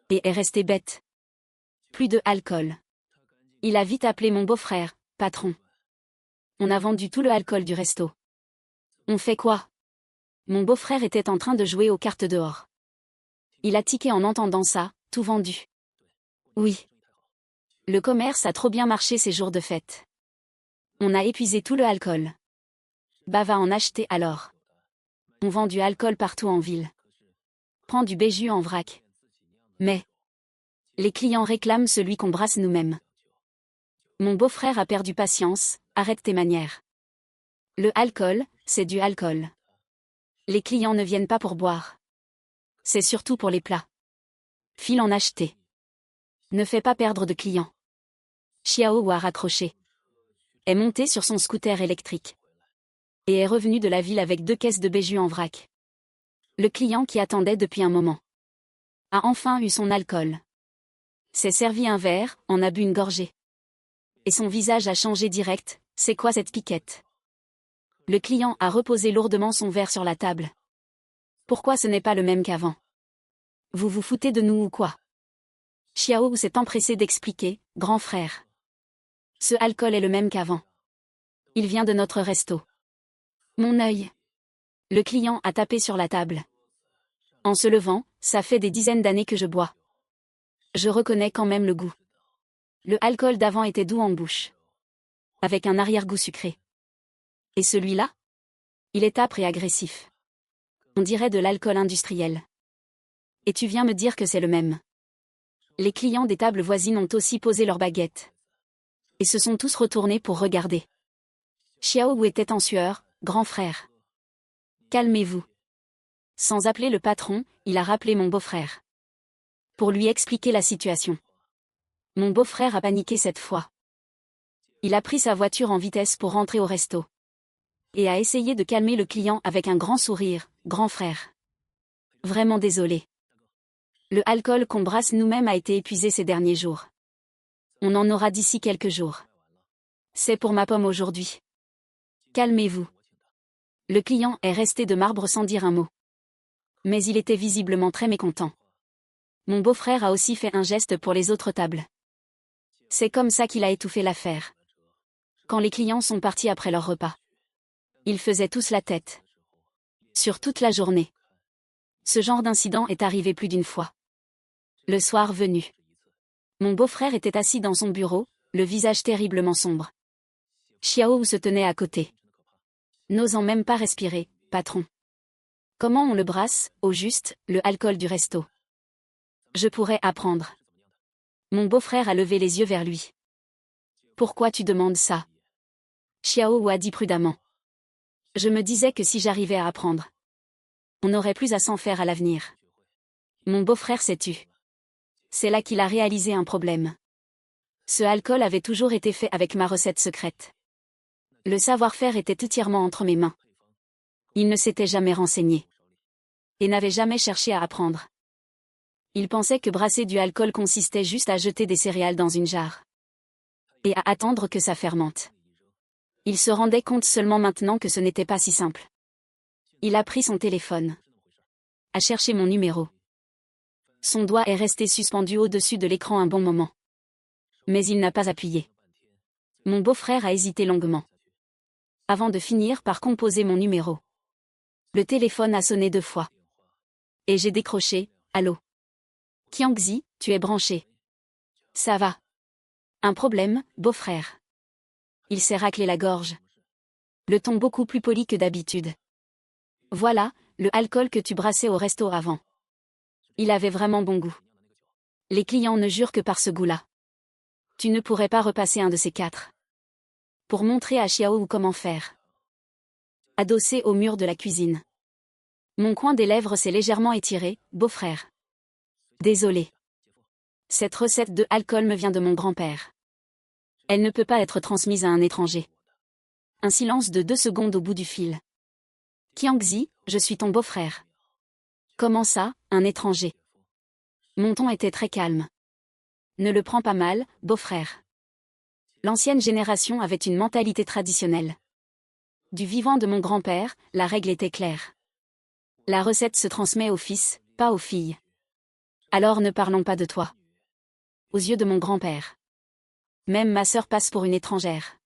Et est resté bête. Plus de alcool. Il a vite appelé mon beau-frère, patron. On a vendu tout le alcool du resto. On fait quoi? Mon beau-frère était en train de jouer aux cartes dehors. Il a tiqué en entendant ça, tout vendu. Oui. Le commerce a trop bien marché ces jours de fête. On a épuisé tout le alcool. Bah va en acheter alors. On vend du alcool partout en ville. Prends du béjus en vrac. Mais les clients réclament celui qu'on brasse nous-mêmes. Mon beau-frère a perdu patience, arrête tes manières. Le alcool, c'est du alcool. Les clients ne viennent pas pour boire. C'est surtout pour les plats. File en acheter. Ne fais pas perdre de clients. Xiao a raccroché. Est monté sur son scooter électrique. Et est revenu de la ville avec 2 caisses de béjus en vrac. Le client qui attendait depuis un moment a enfin eu son alcool. S'est servi un verre, en a bu une gorgée. Et son visage a changé direct, c'est quoi cette piquette? Le client a reposé lourdement son verre sur la table. Pourquoi ce n'est pas le même qu'avant? Vous vous foutez de nous ou quoi? Xiao s'est empressé d'expliquer, grand frère. Ce alcool est le même qu'avant. Il vient de notre resto. Mon œil. Le client a tapé sur la table. En se levant, ça fait des dizaines d'années que je bois. Je reconnais quand même le goût. Le alcool d'avant était doux en bouche. Avec un arrière-goût sucré. Et celui-là? Il est âpre et agressif. On dirait de l'alcool industriel. Et tu viens me dire que c'est le même. Les clients des tables voisines ont aussi posé leurs baguettes. Et se sont tous retournés pour regarder. Xiao était en sueur, grand frère. Calmez-vous. Sans appeler le patron, il a rappelé mon beau-frère. Pour lui expliquer la situation. Mon beau-frère a paniqué cette fois. Il a pris sa voiture en vitesse pour rentrer au resto. Et a essayé de calmer le client avec un grand sourire, grand frère. Vraiment désolé. Le alcool qu'on brasse nous-mêmes a été épuisé ces derniers jours. On en aura d'ici quelques jours. C'est pour ma pomme aujourd'hui. Calmez-vous. Le client est resté de marbre sans dire un mot. Mais il était visiblement très mécontent. Mon beau-frère a aussi fait un geste pour les autres tables. C'est comme ça qu'il a étouffé l'affaire. Quand les clients sont partis après leur repas. Ils faisaient tous la tête. Sur toute la journée. Ce genre d'incident est arrivé plus d'une fois. Le soir venu. Mon beau-frère était assis dans son bureau, le visage terriblement sombre. Xiao se tenait à côté. N'osant même pas respirer, patron. Comment on le brasse, au juste, le alcool du resto? Je pourrais apprendre. Mon beau-frère a levé les yeux vers lui. Pourquoi tu demandes ça? Xiao a dit prudemment. Je me disais que si j'arrivais à apprendre, on n'aurait plus à s'en faire à l'avenir. Mon beau-frère s'est tu. C'est là qu'il a réalisé un problème. Ce alcool avait toujours été fait avec ma recette secrète. Le savoir-faire était entièrement entre mes mains. Il ne s'était jamais renseigné. Et n'avait jamais cherché à apprendre. Il pensait que brasser du alcool consistait juste à jeter des céréales dans une jarre. Et à attendre que ça fermente. Il se rendait compte seulement maintenant que ce n'était pas si simple. Il a pris son téléphone. A cherché mon numéro. Son doigt est resté suspendu au-dessus de l'écran un bon moment. Mais il n'a pas appuyé. Mon beau-frère a hésité longuement. Avant de finir par composer mon numéro. Le téléphone a sonné 2 fois. Et j'ai décroché, allô. Qiangzi, tu es branché. Ça va. Un problème, beau-frère. Il s'est raclé la gorge. Le ton beaucoup plus poli que d'habitude. Voilà, le alcool que tu brassais au resto avant. Il avait vraiment bon goût. Les clients ne jurent que par ce goût-là. Tu ne pourrais pas repasser un de ces 4. Pour montrer à Xiao comment faire. Adossé au mur de la cuisine. Mon coin des lèvres s'est légèrement étiré, beau-frère. Désolé. Cette recette de alcool me vient de mon grand-père. Elle ne peut pas être transmise à un étranger. Un silence de 2 secondes au bout du fil. Qiangzi, je suis ton beau-frère. Comment ça, un étranger? Mon ton était très calme. Ne le prends pas mal, beau-frère. L'ancienne génération avait une mentalité traditionnelle. Du vivant de mon grand-père, la règle était claire. La recette se transmet aux fils, pas aux filles. Alors ne parlons pas de toi. Aux yeux de mon grand-père. Même ma sœur passe pour une étrangère.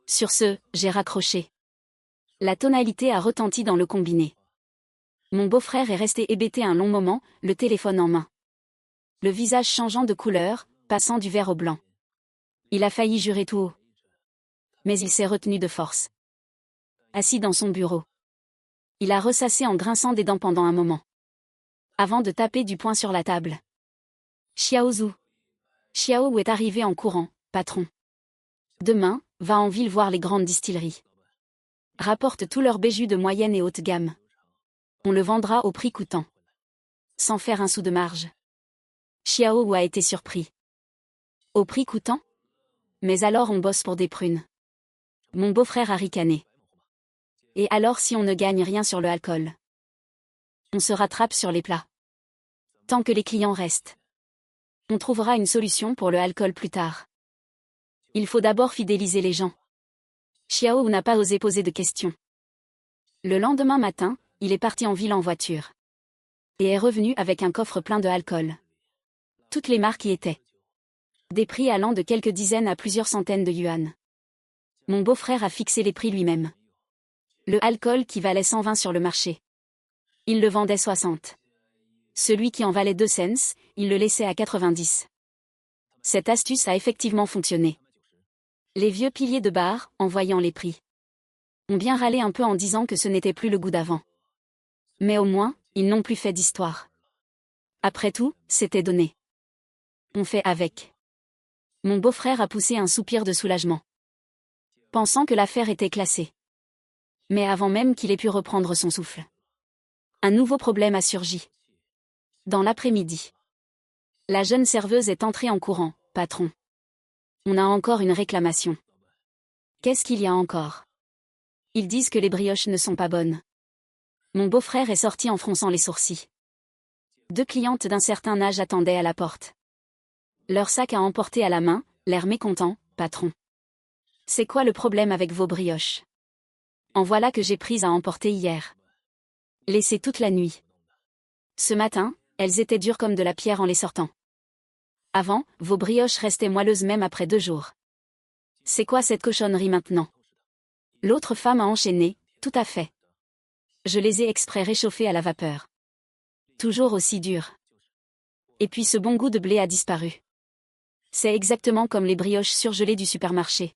Sur ce, j'ai raccroché. La tonalité a retenti dans le combiné. Mon beau-frère est resté hébété un long moment, le téléphone en main. Le visage changeant de couleur, passant du vert au blanc. Il a failli jurer tout haut. Mais il s'est retenu de force. Assis dans son bureau. Il a ressassé en grinçant des dents pendant un moment. Avant de taper du poing sur la table. Xiaozu. Xiao est arrivé en courant, patron. Demain, va en ville voir les grandes distilleries. Rapporte tous leurs bijoux de moyenne et haute gamme. On le vendra au prix coûtant. Sans faire un sou de marge. Xiao a été surpris. Au prix coûtant? Mais alors on bosse pour des prunes. Mon beau-frère a ricané. Et alors si on ne gagne rien sur le alcool? On se rattrape sur les plats. Tant que les clients restent. On trouvera une solution pour le alcool plus tard. Il faut d'abord fidéliser les gens. Xiao n'a pas osé poser de questions. Le lendemain matin, il est parti en ville en voiture. Et est revenu avec un coffre plein de alcool. Toutes les marques y étaient. Des prix allant de quelques dizaines à plusieurs centaines de yuan. Mon beau-frère a fixé les prix lui-même. Le alcool qui valait 120 sur le marché. Il le vendait 60. Celui qui en valait 2 cents, il le laissait à 90. Cette astuce a effectivement fonctionné. Les vieux piliers de bar, en voyant les prix, ont bien râlé un peu en disant que ce n'était plus le goût d'avant. Mais au moins, ils n'ont plus fait d'histoire. Après tout, c'était donné. On fait avec. Mon beau-frère a poussé un soupir de soulagement. Pensant que l'affaire était classée. Mais avant même qu'il ait pu reprendre son souffle. Un nouveau problème a surgi. Dans l'après-midi. La jeune serveuse est entrée en courant, patron. On a encore une réclamation. Qu'est-ce qu'il y a encore? Ils disent que les brioches ne sont pas bonnes. Mon beau-frère est sorti en fronçant les sourcils. 2 clientes d'un certain âge attendaient à la porte. Leur sac à emporter à la main, l'air mécontent, patron. C'est quoi le problème avec vos brioches? En voilà que j'ai prise à emporter hier. Laissées toute la nuit. Ce matin, elles étaient dures comme de la pierre en les sortant. Avant, vos brioches restaient moelleuses même après 2 jours. C'est quoi cette cochonnerie maintenant? L'autre femme a enchaîné, tout à fait. Je les ai exprès réchauffées à la vapeur. Toujours aussi dures. Et puis ce bon goût de blé a disparu. C'est exactement comme les brioches surgelées du supermarché.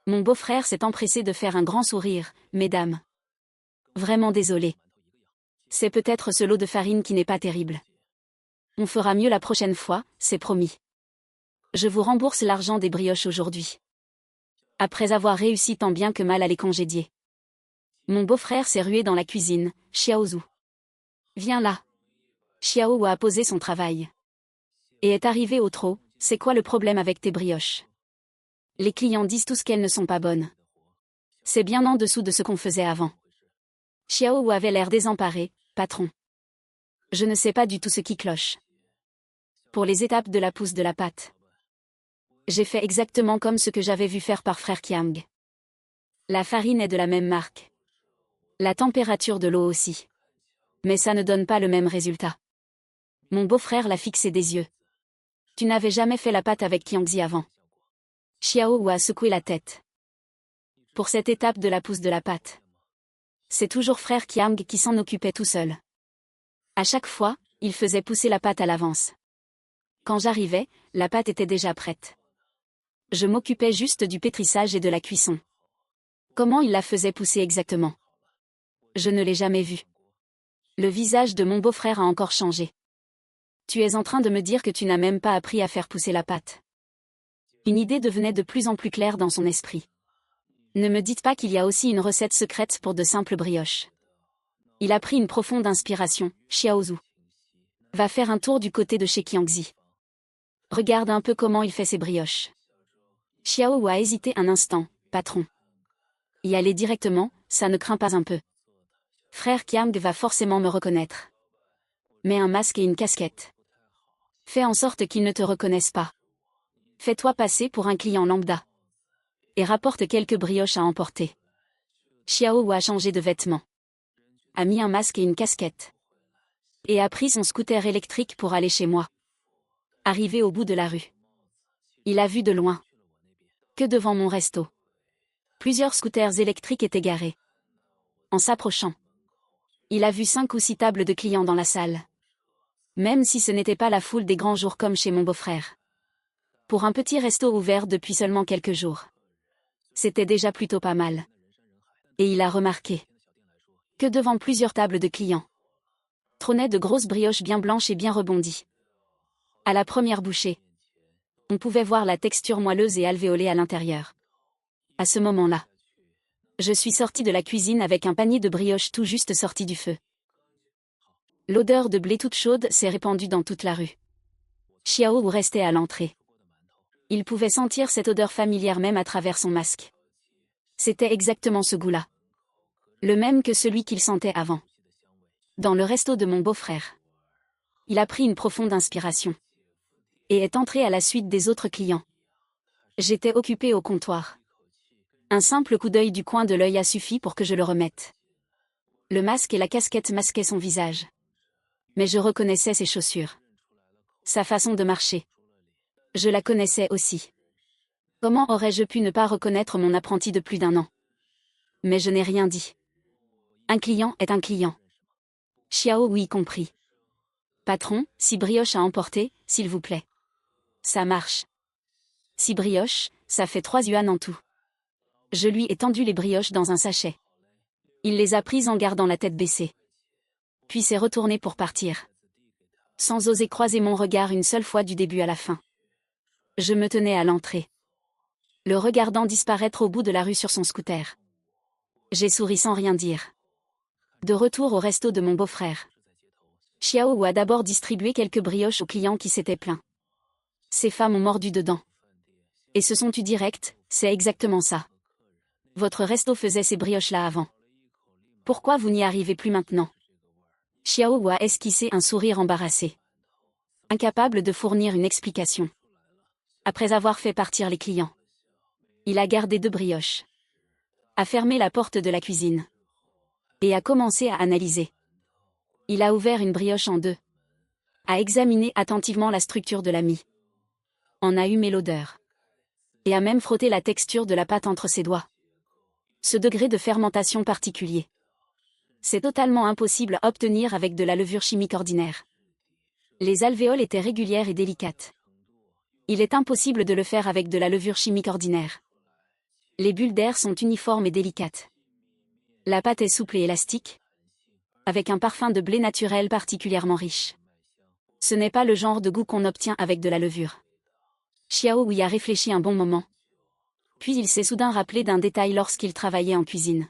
Mon beau-frère s'est empressé de faire un grand sourire, mesdames. Vraiment désolé. C'est peut-être ce lot de farine qui n'est pas terrible. On fera mieux la prochaine fois, c'est promis. Je vous rembourse l'argent des brioches aujourd'hui. Après avoir réussi tant bien que mal à les congédier. Mon beau-frère s'est rué dans la cuisine, Xiaozu. Viens là. Xiao a posé son travail. Et est arrivé au trot, c'est quoi le problème avec tes brioches? Les clients disent tous qu'elles ne sont pas bonnes. C'est bien en dessous de ce qu'on faisait avant. Xiao avait l'air désemparé, patron. Je ne sais pas du tout ce qui cloche. Pour les étapes de la pousse de la pâte. J'ai fait exactement comme ce que j'avais vu faire par frère Kiang. La farine est de la même marque. La température de l'eau aussi. Mais ça ne donne pas le même résultat. Mon beau-frère l'a fixé des yeux. Tu n'avais jamais fait la pâte avec Kiangzi avant. Xiao a secoué la tête. Pour cette étape de la pousse de la pâte. C'est toujours frère Kiang qui s'en occupait tout seul. À chaque fois, il faisait pousser la pâte à l'avance. Quand j'arrivais, la pâte était déjà prête. Je m'occupais juste du pétrissage et de la cuisson. Comment il la faisait pousser exactement? Je ne l'ai jamais vu. Le visage de mon beau-frère a encore changé. Tu es en train de me dire que tu n'as même pas appris à faire pousser la pâte. Une idée devenait de plus en plus claire dans son esprit. Ne me dites pas qu'il y a aussi une recette secrète pour de simples brioches. Il a pris une profonde inspiration, Xiaozu. Va faire un tour du côté de chez Kiangzi. Regarde un peu comment il fait ses brioches. Xiao a hésité un instant, patron. Y aller directement, ça ne craint pas un peu. Frère Kiang va forcément me reconnaître. Mets un masque et une casquette. Fais en sorte qu'ils ne te reconnaissent pas. Fais-toi passer pour un client lambda. Et rapporte quelques brioches à emporter. Xiao a changé de vêtements. A mis un masque et une casquette. Et a pris son scooter électrique pour aller chez moi. Arrivé au bout de la rue. Il a vu de loin. Que devant mon resto. Plusieurs scooters électriques étaient garés. En s'approchant. Il a vu 5 ou 6 tables de clients dans la salle. Même si ce n'était pas la foule des grands jours comme chez mon beau-frère. Pour un petit resto ouvert depuis seulement quelques jours. C'était déjà plutôt pas mal. Et il a remarqué que devant plusieurs tables de clients trônaient de grosses brioches bien blanches et bien rebondies. À la première bouchée, on pouvait voir la texture moelleuse et alvéolée à l'intérieur. À ce moment-là, je suis sortie de la cuisine avec un panier de brioches tout juste sorti du feu. L'odeur de blé toute chaude s'est répandue dans toute la rue. Xiao restait à l'entrée. Il pouvait sentir cette odeur familière même à travers son masque. C'était exactement ce goût-là. Le même que celui qu'il sentait avant. Dans le resto de mon beau-frère. Il a pris une profonde inspiration. Et est entré à la suite des autres clients. J'étais occupée au comptoir. Un simple coup d'œil du coin de l'œil a suffi pour que je le remette. Le masque et la casquette masquaient son visage. Mais je reconnaissais ses chaussures. Sa façon de marcher. Je la connaissais aussi. Comment aurais-je pu ne pas reconnaître mon apprenti de plus d'1 an? Mais je n'ai rien dit. Un client est un client. Xiao oui compris. Patron, 6 brioches à emporter, s'il vous plaît. Ça marche. 6 brioches, ça fait 3 yuan en tout. Je lui ai tendu les brioches dans un sachet. Il les a prises en gardant la tête baissée. Puis s'est retourné pour partir. Sans oser croiser mon regard une seule fois du début à la fin. Je me tenais à l'entrée. Le regardant disparaître au bout de la rue sur son scooter. J'ai souri sans rien dire. De retour au resto de mon beau-frère. Xiao a d'abord distribué quelques brioches aux clients qui s'étaient plaints. Ces femmes ont mordu dedans. Et se sont tues direct, c'est exactement ça. Votre resto faisait ces brioches-là avant. Pourquoi vous n'y arrivez plus maintenant? Xiao a esquissé un sourire embarrassé. Incapable de fournir une explication. Après avoir fait partir les clients. Il a gardé 2 brioches. A fermé la porte de la cuisine. Et a commencé à analyser. Il a ouvert une brioche en 2. A examiné attentivement la structure de la mie. En a humé l'odeur. Et a même frotté la texture de la pâte entre ses doigts. Ce degré de fermentation particulier. C'est totalement impossible à obtenir avec de la levure chimique ordinaire. Les alvéoles étaient régulières et délicates. Il est impossible de le faire avec de la levure chimique ordinaire. Les bulles d'air sont uniformes et délicates. La pâte est souple et élastique, avec un parfum de blé naturel particulièrement riche. Ce n'est pas le genre de goût qu'on obtient avec de la levure. Xiao y a réfléchi un bon moment. Puis il s'est soudain rappelé d'un détail lorsqu'il travaillait en cuisine.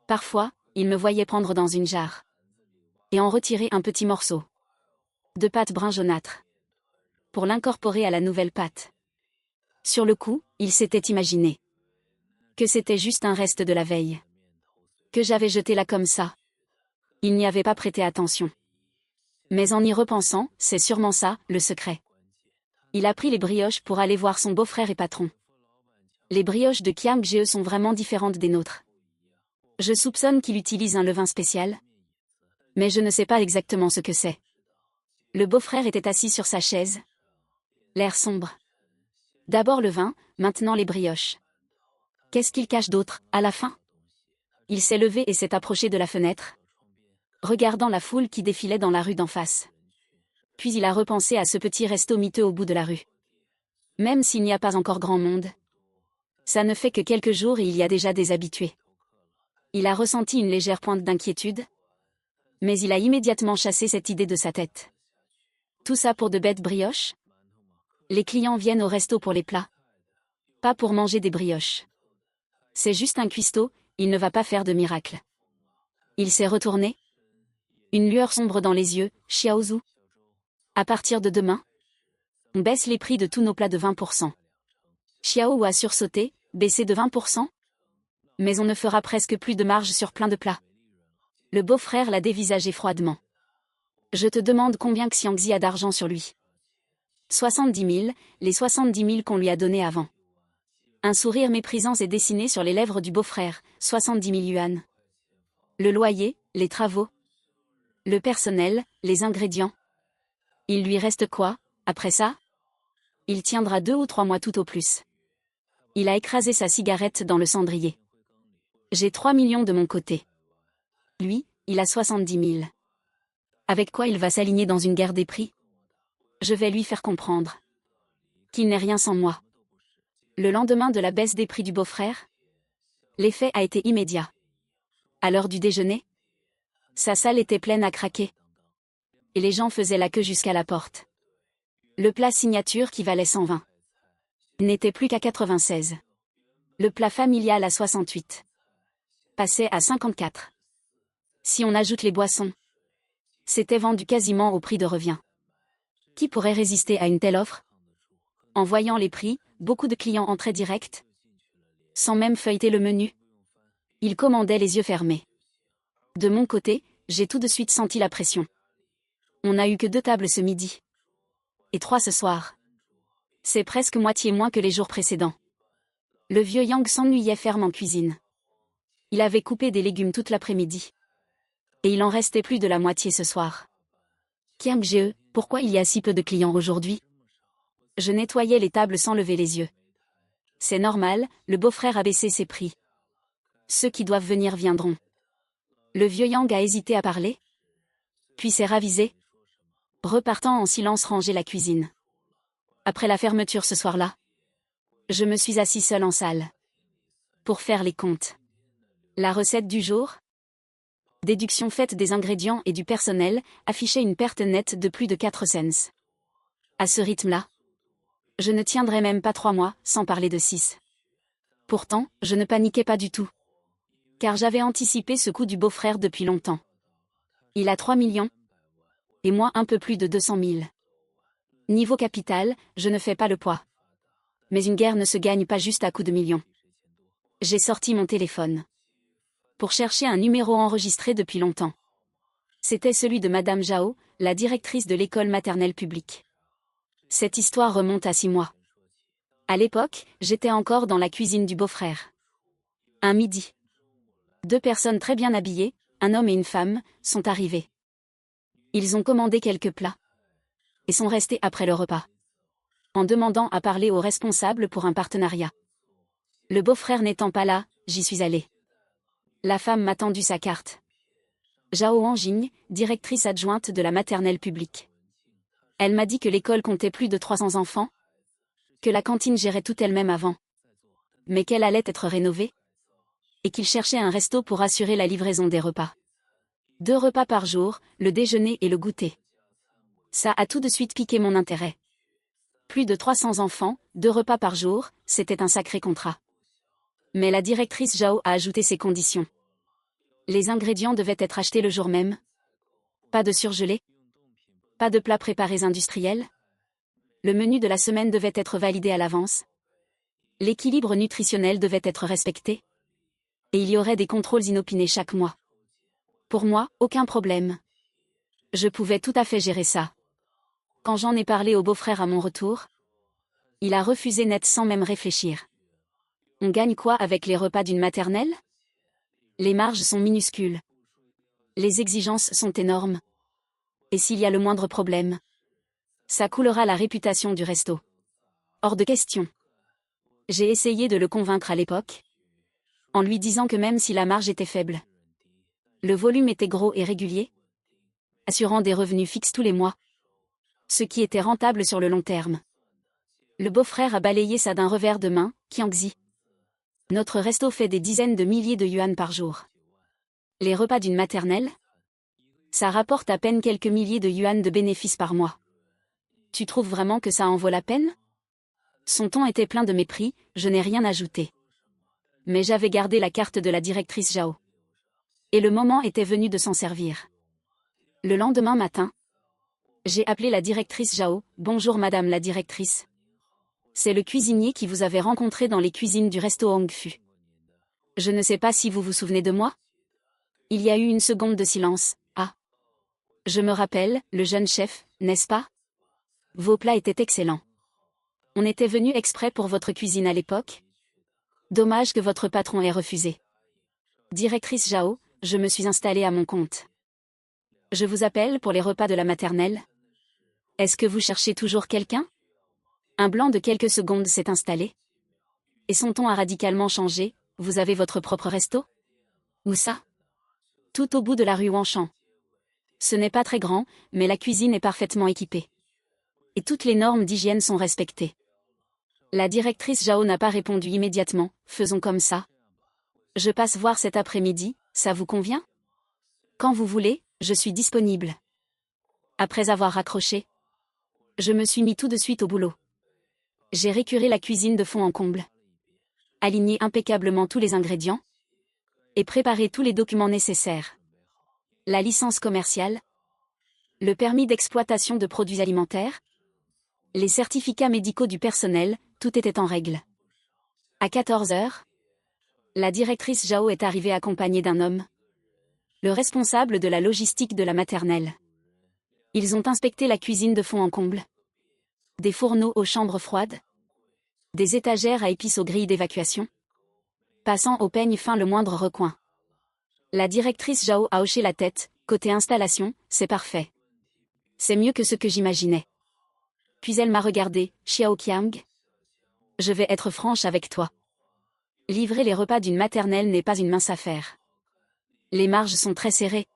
Parfois, il me voyait prendre dans une jarre. Et en retirer un petit morceau. De pâte brun jaunâtre. Pour l'incorporer à la nouvelle pâte. Sur le coup, il s'était imaginé. Que c'était juste un reste de la veille. Que j'avais jeté là comme ça. Il n'y avait pas prêté attention. Mais en y repensant, c'est sûrement ça, le secret. Il a pris les brioches pour aller voir son beau-frère et patron. Les brioches de Kiang Ge sont vraiment différentes des nôtres. Je soupçonne qu'il utilise un levain spécial. Mais je ne sais pas exactement ce que c'est. Le beau-frère était assis sur sa chaise. L'air sombre. D'abord le vin, maintenant les brioches. Qu'est-ce qu'il cache d'autre, à la fin? Il s'est levé et s'est approché de la fenêtre, regardant la foule qui défilait dans la rue d'en face. Puis il a repensé à ce petit resto miteux au bout de la rue. Même s'il n'y a pas encore grand monde. Ça ne fait que quelques jours et il y a déjà des habitués. Il a ressenti une légère pointe d'inquiétude. Mais il a immédiatement chassé cette idée de sa tête. Tout ça pour de bêtes brioches? Les clients viennent au resto pour les plats. Pas pour manger des brioches. C'est juste un cuistot, il ne va pas faire de miracle. Il s'est retourné. Une lueur sombre dans les yeux, Xiaozu. À partir de demain, on baisse les prix de tous nos plats de 20%. Xiao a sursauté, baissé de 20%? Mais on ne fera presque plus de marge sur plein de plats. Le beau-frère l'a dévisagé froidement. Je te demande combien Xiangxi a d'argent sur lui. 70 000, les 70 000 qu'on lui a donnés avant. Un sourire méprisant est dessiné sur les lèvres du beau-frère, 70 000 yuan. Le loyer, les travaux, le personnel, les ingrédients. Il lui reste quoi, après ça? Il tiendra 2 ou 3 mois tout au plus. Il a écrasé sa cigarette dans le cendrier. J'ai 3 millions de mon côté. Lui, il a 70 000. Avec quoi il va s'aligner dans une guerre des prix? Je vais lui faire comprendre qu'il n'est rien sans moi. Le lendemain de la baisse des prix du beau-frère, l'effet a été immédiat. À l'heure du déjeuner, sa salle était pleine à craquer. Et les gens faisaient la queue jusqu'à la porte. Le plat signature qui valait 120 n'était plus qu'à 96. Le plat familial à 68 passait à 54. Si on ajoute les boissons, c'était vendu quasiment au prix de revient. Qui pourrait résister à une telle offre? En voyant les prix, beaucoup de clients entraient direct, sans même feuilleter le menu. Ils commandaient les yeux fermés. De mon côté, j'ai tout de suite senti la pression. On n'a eu que 2 tables ce midi. Et 3 ce soir. C'est presque moitié moins que les jours précédents. Le vieux Yang s'ennuyait ferme en cuisine. Il avait coupé des légumes toute l'après-midi. Et il en restait plus de la moitié ce soir. Qiang-ge, pourquoi il y a si peu de clients aujourd'hui? Je nettoyais les tables sans lever les yeux. C'est normal, le beau-frère a baissé ses prix. Ceux qui doivent venir viendront. Le vieux Yang a hésité à parler, puis s'est ravisé, repartant en silence ranger la cuisine. Après la fermeture ce soir-là, je me suis assis seul en salle. Pour faire les comptes. La recette du jour? Déduction faite des ingrédients et du personnel, affichait une perte nette de plus de 4 cents. À ce rythme-là, je ne tiendrai même pas 3 mois, sans parler de 6. Pourtant, je ne paniquais pas du tout. Car j'avais anticipé ce coup du beau-frère depuis longtemps. Il a 3 millions. Et moi un peu plus de 200 000. Niveau capital, je ne fais pas le poids. Mais une guerre ne se gagne pas juste à coups de millions. J'ai sorti mon téléphone. Pour chercher un numéro enregistré depuis longtemps. C'était celui de Madame Zhao, la directrice de l'école maternelle publique. Cette histoire remonte à 6 mois. À l'époque, j'étais encore dans la cuisine du beau-frère. Un midi. 2 personnes très bien habillées, un homme et une femme, sont arrivés. Ils ont commandé quelques plats. Et sont restés après le repas. En demandant à parler au responsable pour un partenariat. Le beau-frère n'étant pas là, j'y suis allée. La femme m'a tendu sa carte. Zhao Wanjing, directrice adjointe de la maternelle publique. Elle m'a dit que l'école comptait plus de 300 enfants, que la cantine gérait tout elle-même avant, mais qu'elle allait être rénovée, et qu'il cherchait un resto pour assurer la livraison des repas. 2 repas par jour, le déjeuner et le goûter. Ça a tout de suite piqué mon intérêt. Plus de 300 enfants, 2 repas par jour, c'était un sacré contrat. Mais la directrice Zhao a ajouté ses conditions. Les ingrédients devaient être achetés le jour même. Pas de surgelé. Pas de plats préparés industriels. Le menu de la semaine devait être validé à l'avance. L'équilibre nutritionnel devait être respecté. Et il y aurait des contrôles inopinés chaque mois. Pour moi, aucun problème. Je pouvais tout à fait gérer ça. Quand j'en ai parlé au beau-frère à mon retour, il a refusé net sans même réfléchir. On gagne quoi avec les repas d'une maternelle? Les marges sont minuscules. Les exigences sont énormes. Et s'il y a le moindre problème, ça coulera la réputation du resto. Hors de question. J'ai essayé de le convaincre à l'époque, en lui disant que même si la marge était faible, le volume était gros et régulier, assurant des revenus fixes tous les mois, ce qui était rentable sur le long terme. Le beau-frère a balayé ça d'un revers de main, Qiangxi. Notre resto fait des dizaines de milliers de yuan par jour. Les repas d'une maternelle? Ça rapporte à peine quelques milliers de yuan de bénéfices par mois. Tu trouves vraiment que ça en vaut la peine? Son ton était plein de mépris, je n'ai rien ajouté. Mais j'avais gardé la carte de la directrice Zhao. Et le moment était venu de s'en servir. Le lendemain matin, j'ai appelé la directrice Zhao. Bonjour madame la directrice. C'est le cuisinier qui vous avait rencontré dans les cuisines du resto Hongfu. Je ne sais pas si vous vous souvenez de moi? Il y a eu une seconde de silence. Ah. Je me rappelle, le jeune chef, n'est-ce pas? Vos plats étaient excellents. On était venu exprès pour votre cuisine à l'époque? Dommage que votre patron ait refusé. Directrice Zhao, je me suis installée à mon compte. Je vous appelle pour les repas de la maternelle. Est-ce que vous cherchez toujours quelqu'un? Un blanc de quelques secondes s'est installé. Et son ton a radicalement changé. Vous avez votre propre resto? Où ça? Tout au bout de la rue Wanshan. Ce n'est pas très grand, mais la cuisine est parfaitement équipée. Et toutes les normes d'hygiène sont respectées. La directrice Zhao n'a pas répondu immédiatement. Faisons comme ça. Je passe voir cet après-midi, ça vous convient? Quand vous voulez, je suis disponible. Après avoir raccroché, je me suis mis tout de suite au boulot. J'ai récuré la cuisine de fond en comble. Aligné impeccablement tous les ingrédients. Et préparé tous les documents nécessaires. La licence commerciale. Le permis d'exploitation de produits alimentaires. Les certificats médicaux du personnel, tout était en règle. À 14 heures, la directrice Zhao est arrivée accompagnée d'un homme. Le responsable de la logistique de la maternelle. Ils ont inspecté la cuisine de fond en comble. Des fourneaux aux chambres froides. Des étagères à épices aux grilles d'évacuation. Passant au peigne fin le moindre recoin. La directrice Zhao a hoché la tête. Côté installation, c'est parfait. C'est mieux que ce que j'imaginais. Puis elle m'a regardé, Xiao Qiang. Je vais être franche avec toi. Livrer les repas d'une maternelle n'est pas une mince affaire. Les marges sont très serrées.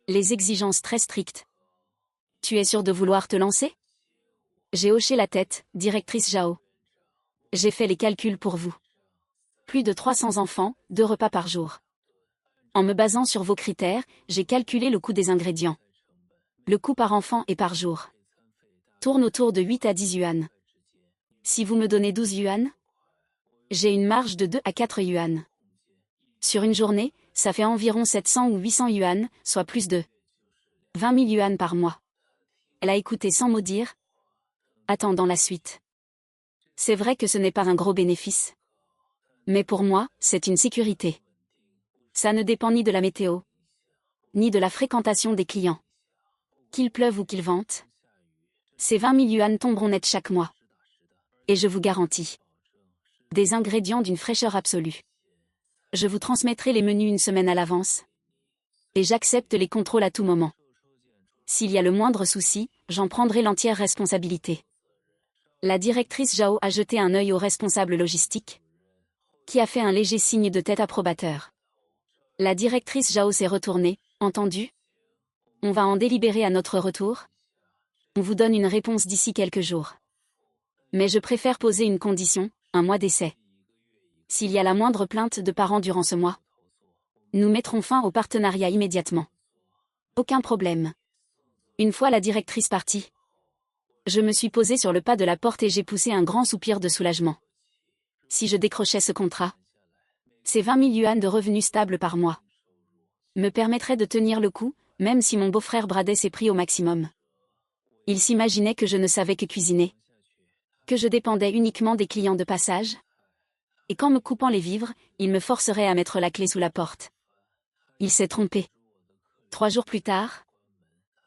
Les exigences très strictes. Tu es sûre de vouloir te lancer? J'ai hoché la tête, directrice Zhao. J'ai fait les calculs pour vous. Plus de 300 enfants, 2 repas par jour. En me basant sur vos critères, j'ai calculé le coût des ingrédients. Le coût par enfant et par jour tourne autour de 8 à 10 yuan. Si vous me donnez 12 yuan, j'ai une marge de 2 à 4 yuan. Sur une journée, ça fait environ 700 ou 800 yuan, soit plus de 20 000 yuan par mois. Elle a écouté sans mot dire, attendant la suite. C'est vrai que ce n'est pas un gros bénéfice. Mais pour moi, c'est une sécurité. Ça ne dépend ni de la météo, ni de la fréquentation des clients. Qu'il pleuve ou qu'il vente, ces 20 000 yuan tomberont net chaque mois. Et je vous garantis des ingrédients d'une fraîcheur absolue. Je vous transmettrai les menus une semaine à l'avance. Et j'accepte les contrôles à tout moment. S'il y a le moindre souci, j'en prendrai l'entière responsabilité. La directrice Zhao a jeté un œil au responsable logistique, qui a fait un léger signe de tête approbateur. La directrice Zhao s'est retournée, entendu? On va en délibérer à notre retour. On vous donne une réponse d'ici quelques jours. Mais je préfère poser une condition, un mois d'essai. S'il y a la moindre plainte de parents durant ce mois, nous mettrons fin au partenariat immédiatement. Aucun problème. Une fois la directrice partie, je me suis posée sur le pas de la porte et j'ai poussé un grand soupir de soulagement. Si je décrochais ce contrat, ces 20 000 yuan de revenus stables par mois me permettraient de tenir le coup, même si mon beau-frère bradait ses prix au maximum. Il s'imaginait que je ne savais que cuisiner, que je dépendais uniquement des clients de passage, et qu'en me coupant les vivres, il me forcerait à mettre la clé sous la porte. Il s'est trompé. 3 jours plus tard,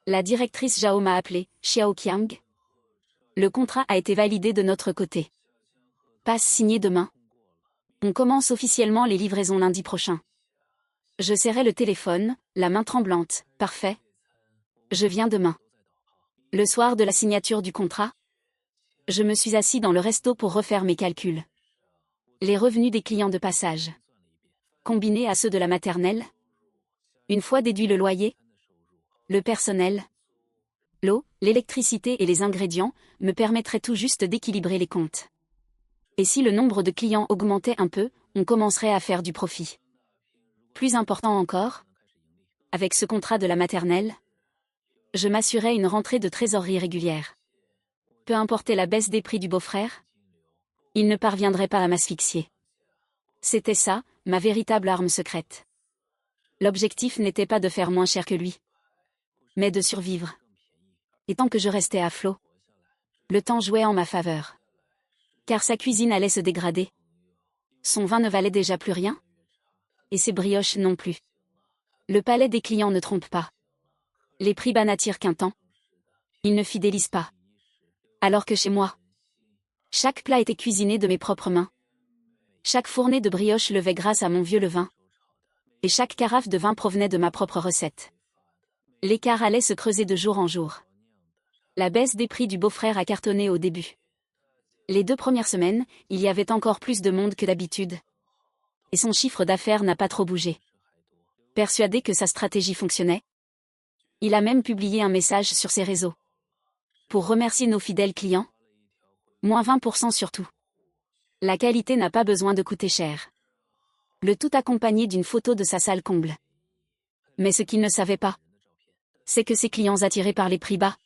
la directrice Zhao m'a appelé, Xiao Qiang. Le contrat a été validé de notre côté. Passe signé demain. On commence officiellement les livraisons lundi prochain. Je serrai le téléphone, la main tremblante, parfait. Je viens demain. Le soir de la signature du contrat, je me suis assis dans le resto pour refaire mes calculs. Les revenus des clients de passage, combinés à ceux de la maternelle, une fois déduit le loyer, le personnel, l'eau, l'électricité et les ingrédients, me permettraient tout juste d'équilibrer les comptes. Et si le nombre de clients augmentait un peu, on commencerait à faire du profit. Plus important encore, avec ce contrat de la maternelle, je m'assurais une rentrée de trésorerie régulière. Peu importe la baisse des prix du beau-frère, il ne parviendrait pas à m'asphyxier. C'était ça, ma véritable arme secrète. L'objectif n'était pas de faire moins cher que lui, mais de survivre. Et tant que je restais à flot, le temps jouait en ma faveur. Car sa cuisine allait se dégrader. Son vin ne valait déjà plus rien. Et ses brioches non plus. Le palais des clients ne trompe pas. Les prix bas n'attirent qu'un temps. Ils ne fidélisent pas. Alors que chez moi, chaque plat était cuisiné de mes propres mains. Chaque fournée de brioche levait grâce à mon vieux levain. Et chaque carafe de vin provenait de ma propre recette. L'écart allait se creuser de jour en jour. La baisse des prix du beau-frère a cartonné au début. Les 2 premières semaines, il y avait encore plus de monde que d'habitude. Et son chiffre d'affaires n'a pas trop bougé. Persuadé que sa stratégie fonctionnait, il a même publié un message sur ses réseaux. Pour remercier nos fidèles clients. Moins 20% surtout. La qualité n'a pas besoin de coûter cher. Le tout accompagné d'une photo de sa salle comble. Mais ce qu'il ne savait pas, c'est que ses clients attirés par les prix bas,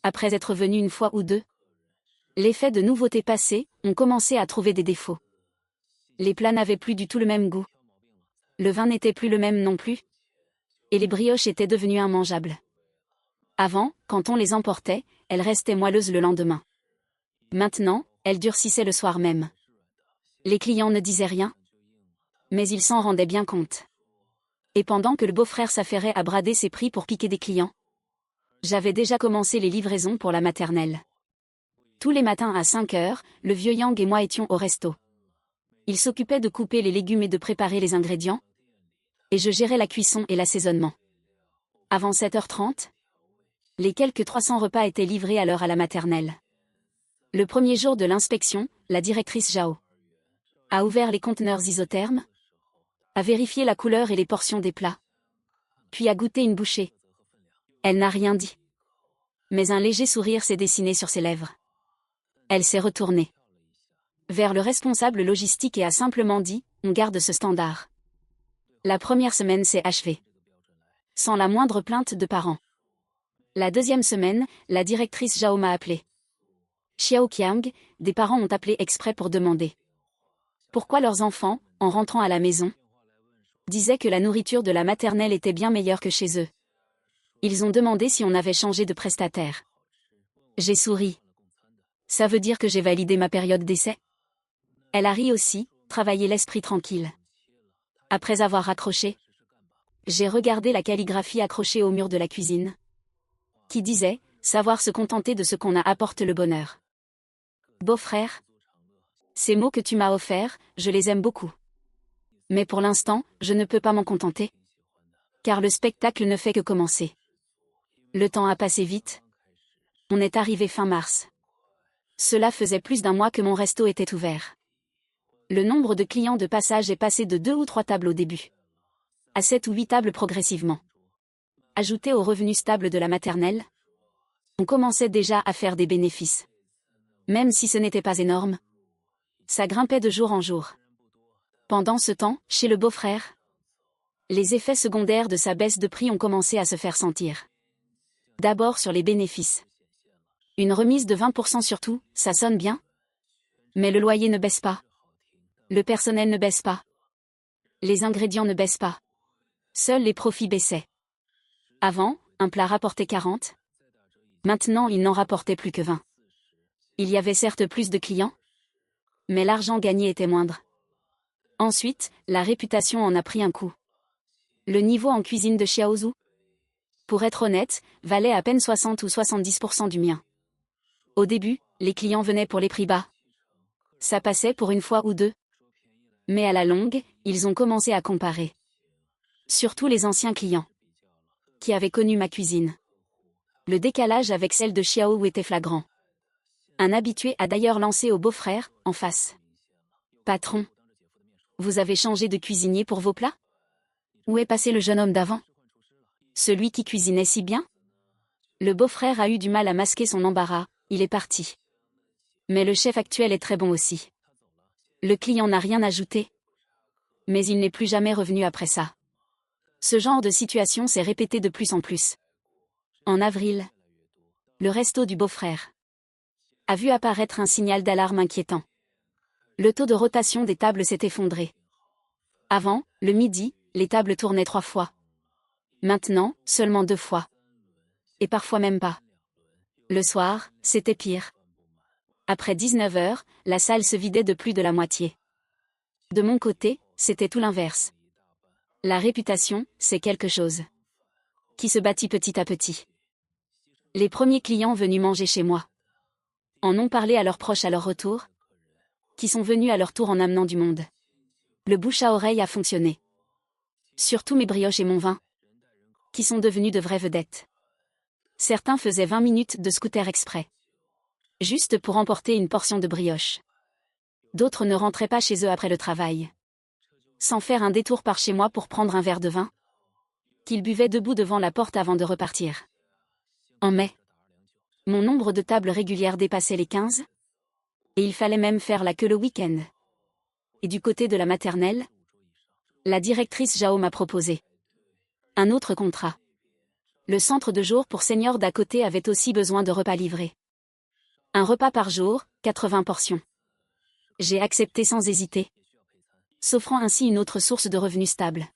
après être venus une fois ou deux, l'effet de nouveauté passé, ont commencé à trouver des défauts. Les plats n'avaient plus du tout le même goût. Le vin n'était plus le même non plus. Et les brioches étaient devenues immangeables. Avant, quand on les emportait, elles restaient moelleuses le lendemain. Maintenant, elles durcissaient le soir même. Les clients ne disaient rien, mais ils s'en rendaient bien compte. Et pendant que le beau-frère s'affairait à brader ses prix pour piquer des clients, j'avais déjà commencé les livraisons pour la maternelle. Tous les matins à 5 heures, le vieux Yang et moi étions au resto. Il s'occupait de couper les légumes et de préparer les ingrédients, et je gérais la cuisson et l'assaisonnement. Avant 7h30, les quelques 300 repas étaient livrés à l'heure à la maternelle. Le premier jour de l'inspection, la directrice Zhao a ouvert les conteneurs isothermes, a vérifié la couleur et les portions des plats, puis a goûté une bouchée. Elle n'a rien dit. Mais un léger sourire s'est dessiné sur ses lèvres. Elle s'est retournée vers le responsable logistique et a simplement dit « On garde ce standard ». La première semaine s'est achevée. Sans la moindre plainte de parents. La deuxième semaine, la directrice Zhao m'a appelé. Xiao Qiang, des parents ont appelé exprès pour demander pourquoi leurs enfants, en rentrant à la maison, disaient que la nourriture de la maternelle était bien meilleure que chez eux. Ils ont demandé si on avait changé de prestataire. J'ai souri. Ça veut dire que j'ai validé ma période d'essai? Elle a ri aussi, travaillé l'esprit tranquille. Après avoir raccroché, j'ai regardé la calligraphie accrochée au mur de la cuisine, qui disait « Savoir se contenter de ce qu'on a apporte le bonheur ». Beau-frère, ces mots que tu m'as offerts, je les aime beaucoup. Mais pour l'instant, je ne peux pas m'en contenter. Car le spectacle ne fait que commencer. Le temps a passé vite. On est arrivé fin mars. Cela faisait plus d'1 mois que mon resto était ouvert. Le nombre de clients de passage est passé de 2 ou 3 tables au début à 7 ou 8 tables progressivement. Ajouté aux revenus stables de la maternelle, on commençait déjà à faire des bénéfices. Même si ce n'était pas énorme, ça grimpait de jour en jour. Pendant ce temps, chez le beau-frère, les effets secondaires de sa baisse de prix ont commencé à se faire sentir. D'abord sur les bénéfices. Une remise de 20% sur tout, ça sonne bien. Mais le loyer ne baisse pas. Le personnel ne baisse pas. Les ingrédients ne baissent pas. Seuls les profits baissaient. Avant, un plat rapportait 40. Maintenant, il n'en rapportait plus que 20. Il y avait certes plus de clients, mais l'argent gagné était moindre. Ensuite, la réputation en a pris un coup. Le niveau en cuisine de Xiaozhou, pour être honnête, valait à peine 60 ou 70% du mien. Au début, les clients venaient pour les prix bas. Ça passait pour une fois ou deux. Mais à la longue, ils ont commencé à comparer. Surtout les anciens clients, qui avaient connu ma cuisine. Le décalage avec celle de Xiaowu était flagrant. Un habitué a d'ailleurs lancé au beau-frère, en face. « Patron, vous avez changé de cuisinier pour vos plats? Où est passé le jeune homme d'avant? Celui qui cuisinait si bien ?» Le beau-frère a eu du mal à masquer son embarras, il est parti. Mais le chef actuel est très bon aussi. Le client n'a rien ajouté. Mais il n'est plus jamais revenu après ça. Ce genre de situation s'est répété de plus en plus. En avril, le resto du beau-frère a vu apparaître un signal d'alarme inquiétant. Le taux de rotation des tables s'est effondré. Avant, le midi, les tables tournaient 3 fois. Maintenant, seulement 2 fois. Et parfois même pas. Le soir, c'était pire. Après 19 heures, la salle se vidait de plus de la moitié. De mon côté, c'était tout l'inverse. La réputation, c'est quelque chose. qui se bâtit petit à petit. Les premiers clients venus manger chez moi en ont parlé à leurs proches à leur retour, qui sont venus à leur tour en amenant du monde. Le bouche à oreille a fonctionné. Surtout mes brioches et mon vin, qui sont devenus de vraies vedettes. Certains faisaient 20 minutes de scooter exprès, juste pour emporter une portion de brioche. D'autres ne rentraient pas chez eux après le travail, sans faire un détour par chez moi pour prendre un verre de vin, qu'ils buvaient debout devant la porte avant de repartir. En mai, mon nombre de tables régulières dépassait les 15, et il fallait même faire la queue le week-end. Et du côté de la maternelle, la directrice Jao m'a proposé un autre contrat. Le centre de jour pour seniors d'à côté avait aussi besoin de repas livrés. Un repas par jour, 80 portions. J'ai accepté sans hésiter, s'offrant ainsi une autre source de revenus stable.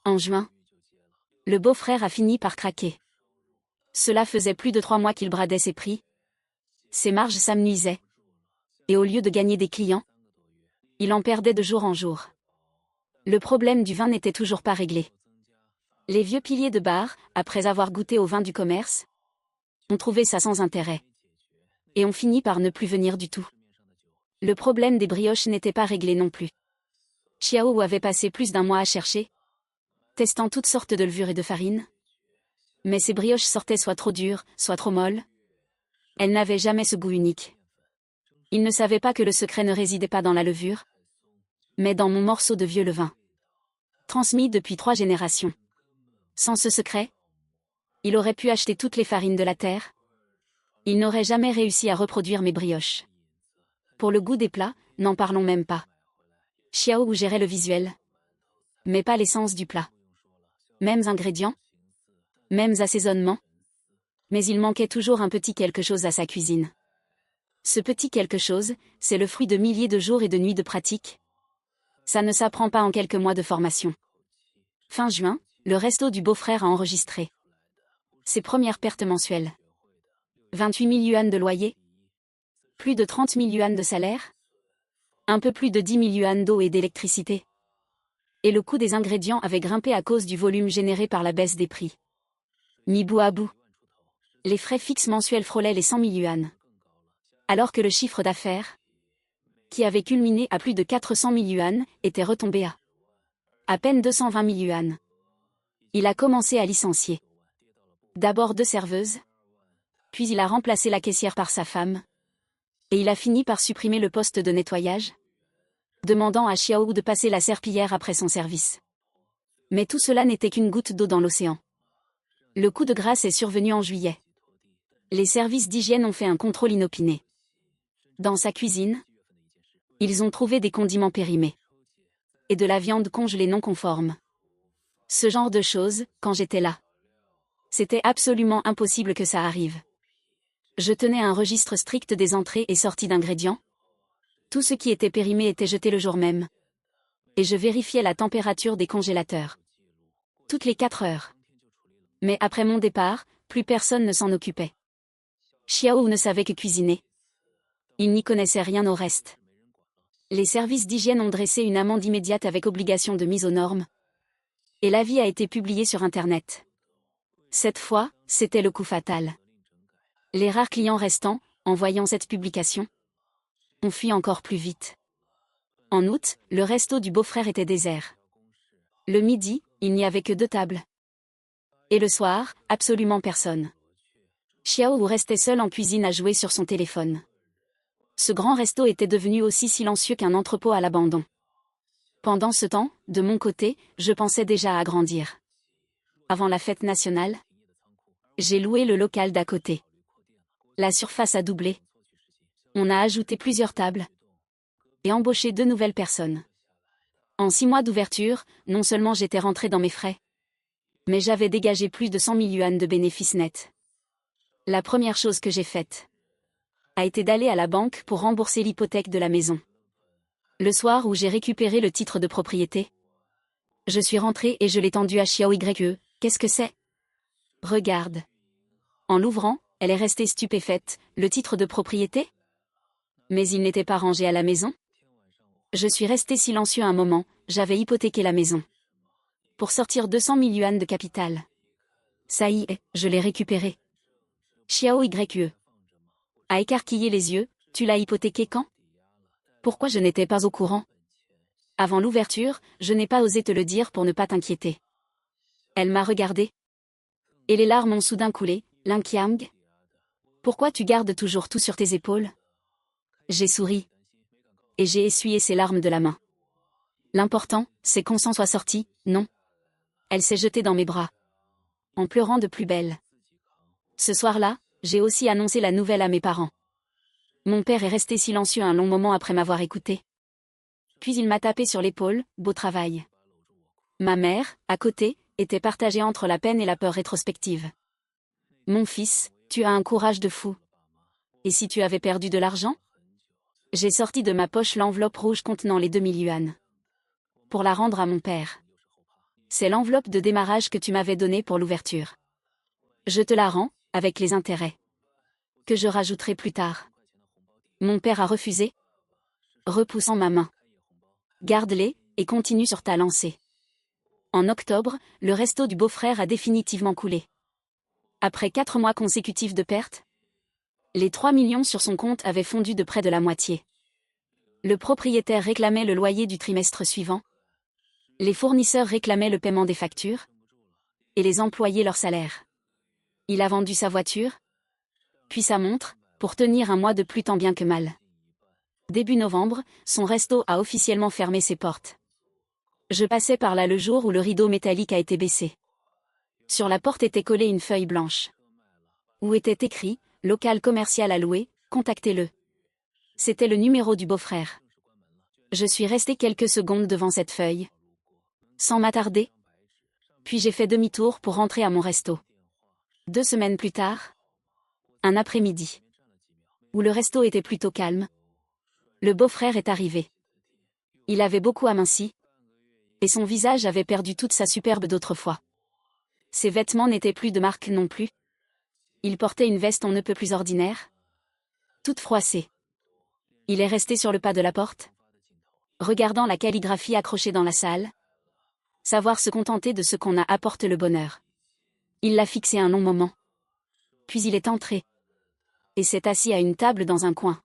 En juin, le beau-frère a fini par craquer. Cela faisait plus de 3 mois qu'il bradait ses prix. Ses marges s'amenuisaient. Et au lieu de gagner des clients, il en perdait de jour en jour. Le problème du vin n'était toujours pas réglé. Les vieux piliers de bar, après avoir goûté au vin du commerce, ont trouvé ça sans intérêt. Et ont fini par ne plus venir du tout. Le problème des brioches n'était pas réglé non plus. Xiao avait passé plus d'1 mois à chercher, testant toutes sortes de levures et de farines. Mais ces brioches sortaient soit trop dures, soit trop molles. Elles n'avaient jamais ce goût unique. Il ne savait pas que le secret ne résidait pas dans la levure, mais dans mon morceau de vieux levain, transmis depuis 3 générations. Sans ce secret, il aurait pu acheter toutes les farines de la terre. Il n'aurait jamais réussi à reproduire mes brioches. Pour le goût des plats, n'en parlons même pas. Xiao gérait le visuel, mais pas l'essence du plat. Mêmes ingrédients, mêmes assaisonnements, mais il manquait toujours un petit quelque chose à sa cuisine. Ce petit quelque chose, c'est le fruit de milliers de jours et de nuits de pratique. Ça ne s'apprend pas en quelques mois de formation. Fin juin, le resto du beau-frère a enregistré ses premières pertes mensuelles. 28 000 yuan de loyer, plus de 30 000 yuan de salaire, un peu plus de 10 000 yuan d'eau et d'électricité. Et le coût des ingrédients avait grimpé à cause du volume généré par la baisse des prix. Mis bout à bout, les frais fixes mensuels frôlaient les 100 000 yuan. Alors que le chiffre d'affaires, qui avait culminé à plus de 400 000 yuan, était retombé à peine 220 000 yuan. Il a commencé à licencier. D'abord 2 serveuses, puis il a remplacé la caissière par sa femme, et il a fini par supprimer le poste de nettoyage, demandant à Xiao de passer la serpillière après son service. Mais tout cela n'était qu'une goutte d'eau dans l'océan. Le coup de grâce est survenu en juillet. Les services d'hygiène ont fait un contrôle inopiné. Dans sa cuisine, ils ont trouvé des condiments périmés et de la viande congelée non conforme. Ce genre de choses, quand j'étais là, c'était absolument impossible que ça arrive. Je tenais un registre strict des entrées et sorties d'ingrédients. Tout ce qui était périmé était jeté le jour même. Et je vérifiais la température des congélateurs toutes les 4 heures. Mais après mon départ, plus personne ne s'en occupait. Xiao ne savait que cuisiner. Il n'y connaissait rien au reste. Les services d'hygiène ont dressé une amende immédiate avec obligation de mise aux normes. Et l'avis a été publié sur Internet. Cette fois, c'était le coup fatal. Les rares clients restants, en voyant cette publication, ont fui encore plus vite. En août, le resto du beau-frère était désert. Le midi, il n'y avait que 2 tables. Et le soir, absolument personne. Xiao restait seul en cuisine à jouer sur son téléphone. Ce grand resto était devenu aussi silencieux qu'un entrepôt à l'abandon. Pendant ce temps, de mon côté, je pensais déjà à agrandir. Avant la fête nationale, j'ai loué le local d'à côté. La surface a doublé. On a ajouté plusieurs tables et embauché 2 nouvelles personnes. En 6 mois d'ouverture, non seulement j'étais rentré dans mes frais, mais j'avais dégagé plus de 100 000 yuan de bénéfices nets. La première chose que j'ai faite a été d'aller à la banque pour rembourser l'hypothèque de la maison. Le soir où j'ai récupéré le titre de propriété, je suis rentré et je l'ai tendu à Xiao Ye. Qu'est-ce que c'est? Regarde. En l'ouvrant, elle est restée stupéfaite. Le titre de propriété? Mais il n'était pas rangé à la maison? Je suis resté silencieux un moment, j'avais hypothéqué la maison pour sortir 200 000 yuan de capital. Ça y est, je l'ai récupéré. Xiao Yue a écarquillé les yeux. Tu l'as hypothéqué quand? Pourquoi je n'étais pas au courant? Avant l'ouverture, je n'ai pas osé te le dire pour ne pas t'inquiéter. Elle m'a regardé. Et les larmes ont soudain coulé. Lin Qiang? Pourquoi tu gardes toujours tout sur tes épaules? J'ai souri. Et j'ai essuyé ses larmes de la main. L'important, c'est qu'on s'en soit sorti, non? Elle s'est jetée dans mes bras. En pleurant de plus belle. Ce soir-là, j'ai aussi annoncé la nouvelle à mes parents. Mon père est resté silencieux un long moment après m'avoir écouté. Puis il m'a tapé sur l'épaule, beau travail. Ma mère, à côté, était partagée entre la peine et la peur rétrospective. Mon fils, tu as un courage de fou. Et si tu avais perdu de l'argent? J'ai sorti de ma poche l'enveloppe rouge contenant les 2000 yuans. Pour la rendre à mon père. C'est l'enveloppe de démarrage que tu m'avais donnée pour l'ouverture. Je te la rends, avec les intérêts. Que je rajouterai plus tard. Mon père a refusé, repoussant ma main. Garde-les, et continue sur ta lancée. En octobre, le resto du beau-frère a définitivement coulé. Après 4 mois consécutifs de pertes, les 3 millions sur son compte avaient fondu de près de la moitié. Le propriétaire réclamait le loyer du trimestre suivant. Les fournisseurs réclamaient le paiement des factures. Et les employés leur salaire. Il a vendu sa voiture, puis sa montre, pour tenir un mois de plus tant bien que mal. Début novembre, son resto a officiellement fermé ses portes. Je passais par là le jour où le rideau métallique a été baissé. Sur la porte était collée une feuille blanche. Où était écrit « Local commercial à louer, contactez-le ». C'était le numéro du beau-frère. Je suis resté quelques secondes devant cette feuille. Sans m'attarder. Puis j'ai fait demi-tour pour rentrer à mon resto. 2 semaines plus tard, un après-midi, où le resto était plutôt calme, le beau-frère est arrivé. Il avait beaucoup aminci, et son visage avait perdu toute sa superbe d'autrefois. Ses vêtements n'étaient plus de marque non plus. Il portait une veste on ne peut plus ordinaire, toute froissée. Il est resté sur le pas de la porte, regardant la calligraphie accrochée dans la salle. Savoir se contenter de ce qu'on a apporte le bonheur. Il l'a fixé un long moment. Puis il est entré. Et s'est assis à une table dans un coin.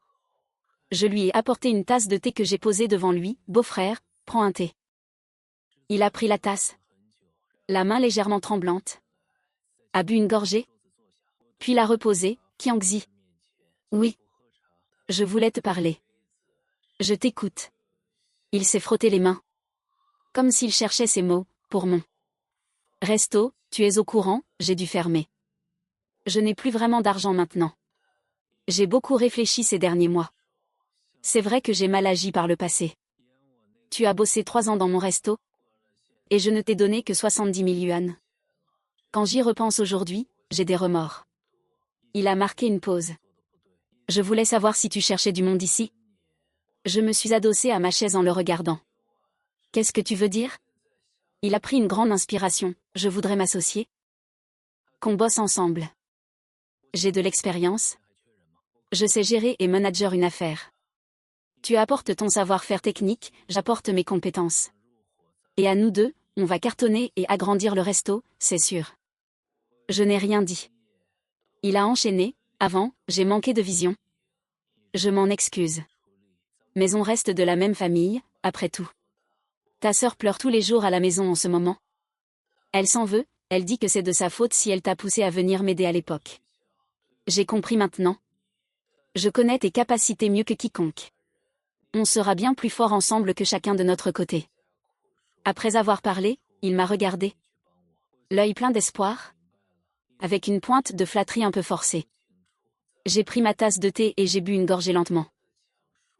Je lui ai apporté une tasse de thé que j'ai posée devant lui. Beau-frère, prends un thé. Il a pris la tasse. La main légèrement tremblante. A bu une gorgée. Puis l'a reposée. Qiangzi. Oui. Je voulais te parler. Je t'écoute. Il s'est frotté les mains. Comme s'il cherchait ses mots, pour mon resto, tu es au courant, j'ai dû fermer. Je n'ai plus vraiment d'argent maintenant. J'ai beaucoup réfléchi ces derniers mois. C'est vrai que j'ai mal agi par le passé. Tu as bossé 3 ans dans mon resto. Et je ne t'ai donné que 70 000 yuan. Quand j'y repense aujourd'hui, j'ai des remords. Il a marqué une pause. Je voulais savoir si tu cherchais du monde ici. Je me suis adossée à ma chaise en le regardant. Qu'est-ce que tu veux dire? Il a pris une grande inspiration. Je voudrais m'associer. Qu'on bosse ensemble. J'ai de l'expérience. Je sais gérer et manager une affaire. Tu apportes ton savoir-faire technique, j'apporte mes compétences. Et à nous deux, on va cartonner et agrandir le resto, c'est sûr. Je n'ai rien dit. Il a enchaîné. Avant, j'ai manqué de vision. Je m'en excuse. Mais on reste de la même famille, après tout. Ta sœur pleure tous les jours à la maison en ce moment. Elle s'en veut, elle dit que c'est de sa faute si elle t'a poussé à venir m'aider à l'époque. J'ai compris maintenant. Je connais tes capacités mieux que quiconque. On sera bien plus fort ensemble que chacun de notre côté. Après avoir parlé, il m'a regardé. L'œil plein d'espoir. Avec une pointe de flatterie un peu forcée. J'ai pris ma tasse de thé et j'ai bu une gorgée lentement.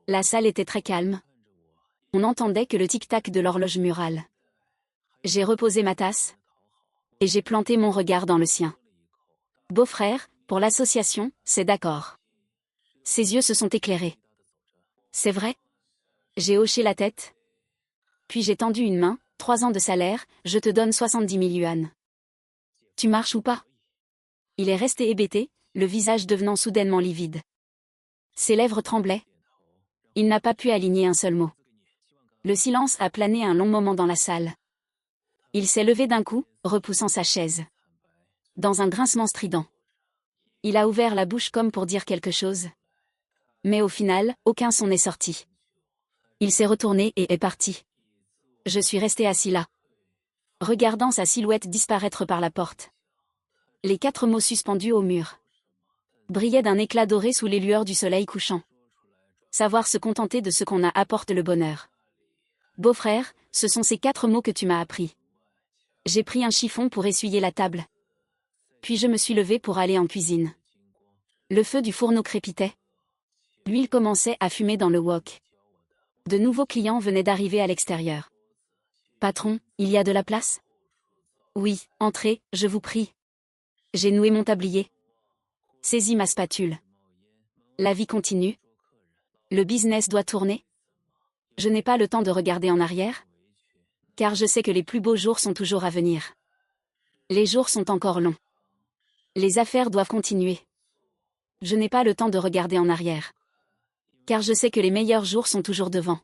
La salle était très calme. On n'entendait que le tic-tac de l'horloge murale. J'ai reposé ma tasse. Et j'ai planté mon regard dans le sien. Beau-frère, pour l'association, c'est d'accord. Ses yeux se sont éclairés. C'est vrai? J'ai hoché la tête. Puis j'ai tendu une main. 3 ans de salaire, je te donne 70 000 yuan. Tu marches ou pas? Il est resté hébété, le visage devenant soudainement livide. Ses lèvres tremblaient. Il n'a pas pu aligner un seul mot. Le silence a plané un long moment dans la salle. Il s'est levé d'un coup, repoussant sa chaise. Dans un grincement strident. Il a ouvert la bouche comme pour dire quelque chose. Mais au final, aucun son n'est sorti. Il s'est retourné et est parti. Je suis resté assis là, regardant sa silhouette disparaître par la porte. Les 4 mots suspendus au mur brillaient d'un éclat doré sous les lueurs du soleil couchant. Savoir se contenter de ce qu'on a apporte le bonheur. Beau-frère, ce sont ces 4 mots que tu m'as appris. J'ai pris un chiffon pour essuyer la table. Puis je me suis levé pour aller en cuisine. Le feu du fourneau crépitait. L'huile commençait à fumer dans le wok. De nouveaux clients venaient d'arriver à l'extérieur. Patron, il y a de la place? Oui, entrez, je vous prie. J'ai noué mon tablier. Saisis ma spatule. La vie continue. Le business doit tourner. Je n'ai pas le temps de regarder en arrière. Car je sais que les plus beaux jours sont toujours à venir. Les jours sont encore longs. Les affaires doivent continuer. Je n'ai pas le temps de regarder en arrière. Car je sais que les meilleurs jours sont toujours devant.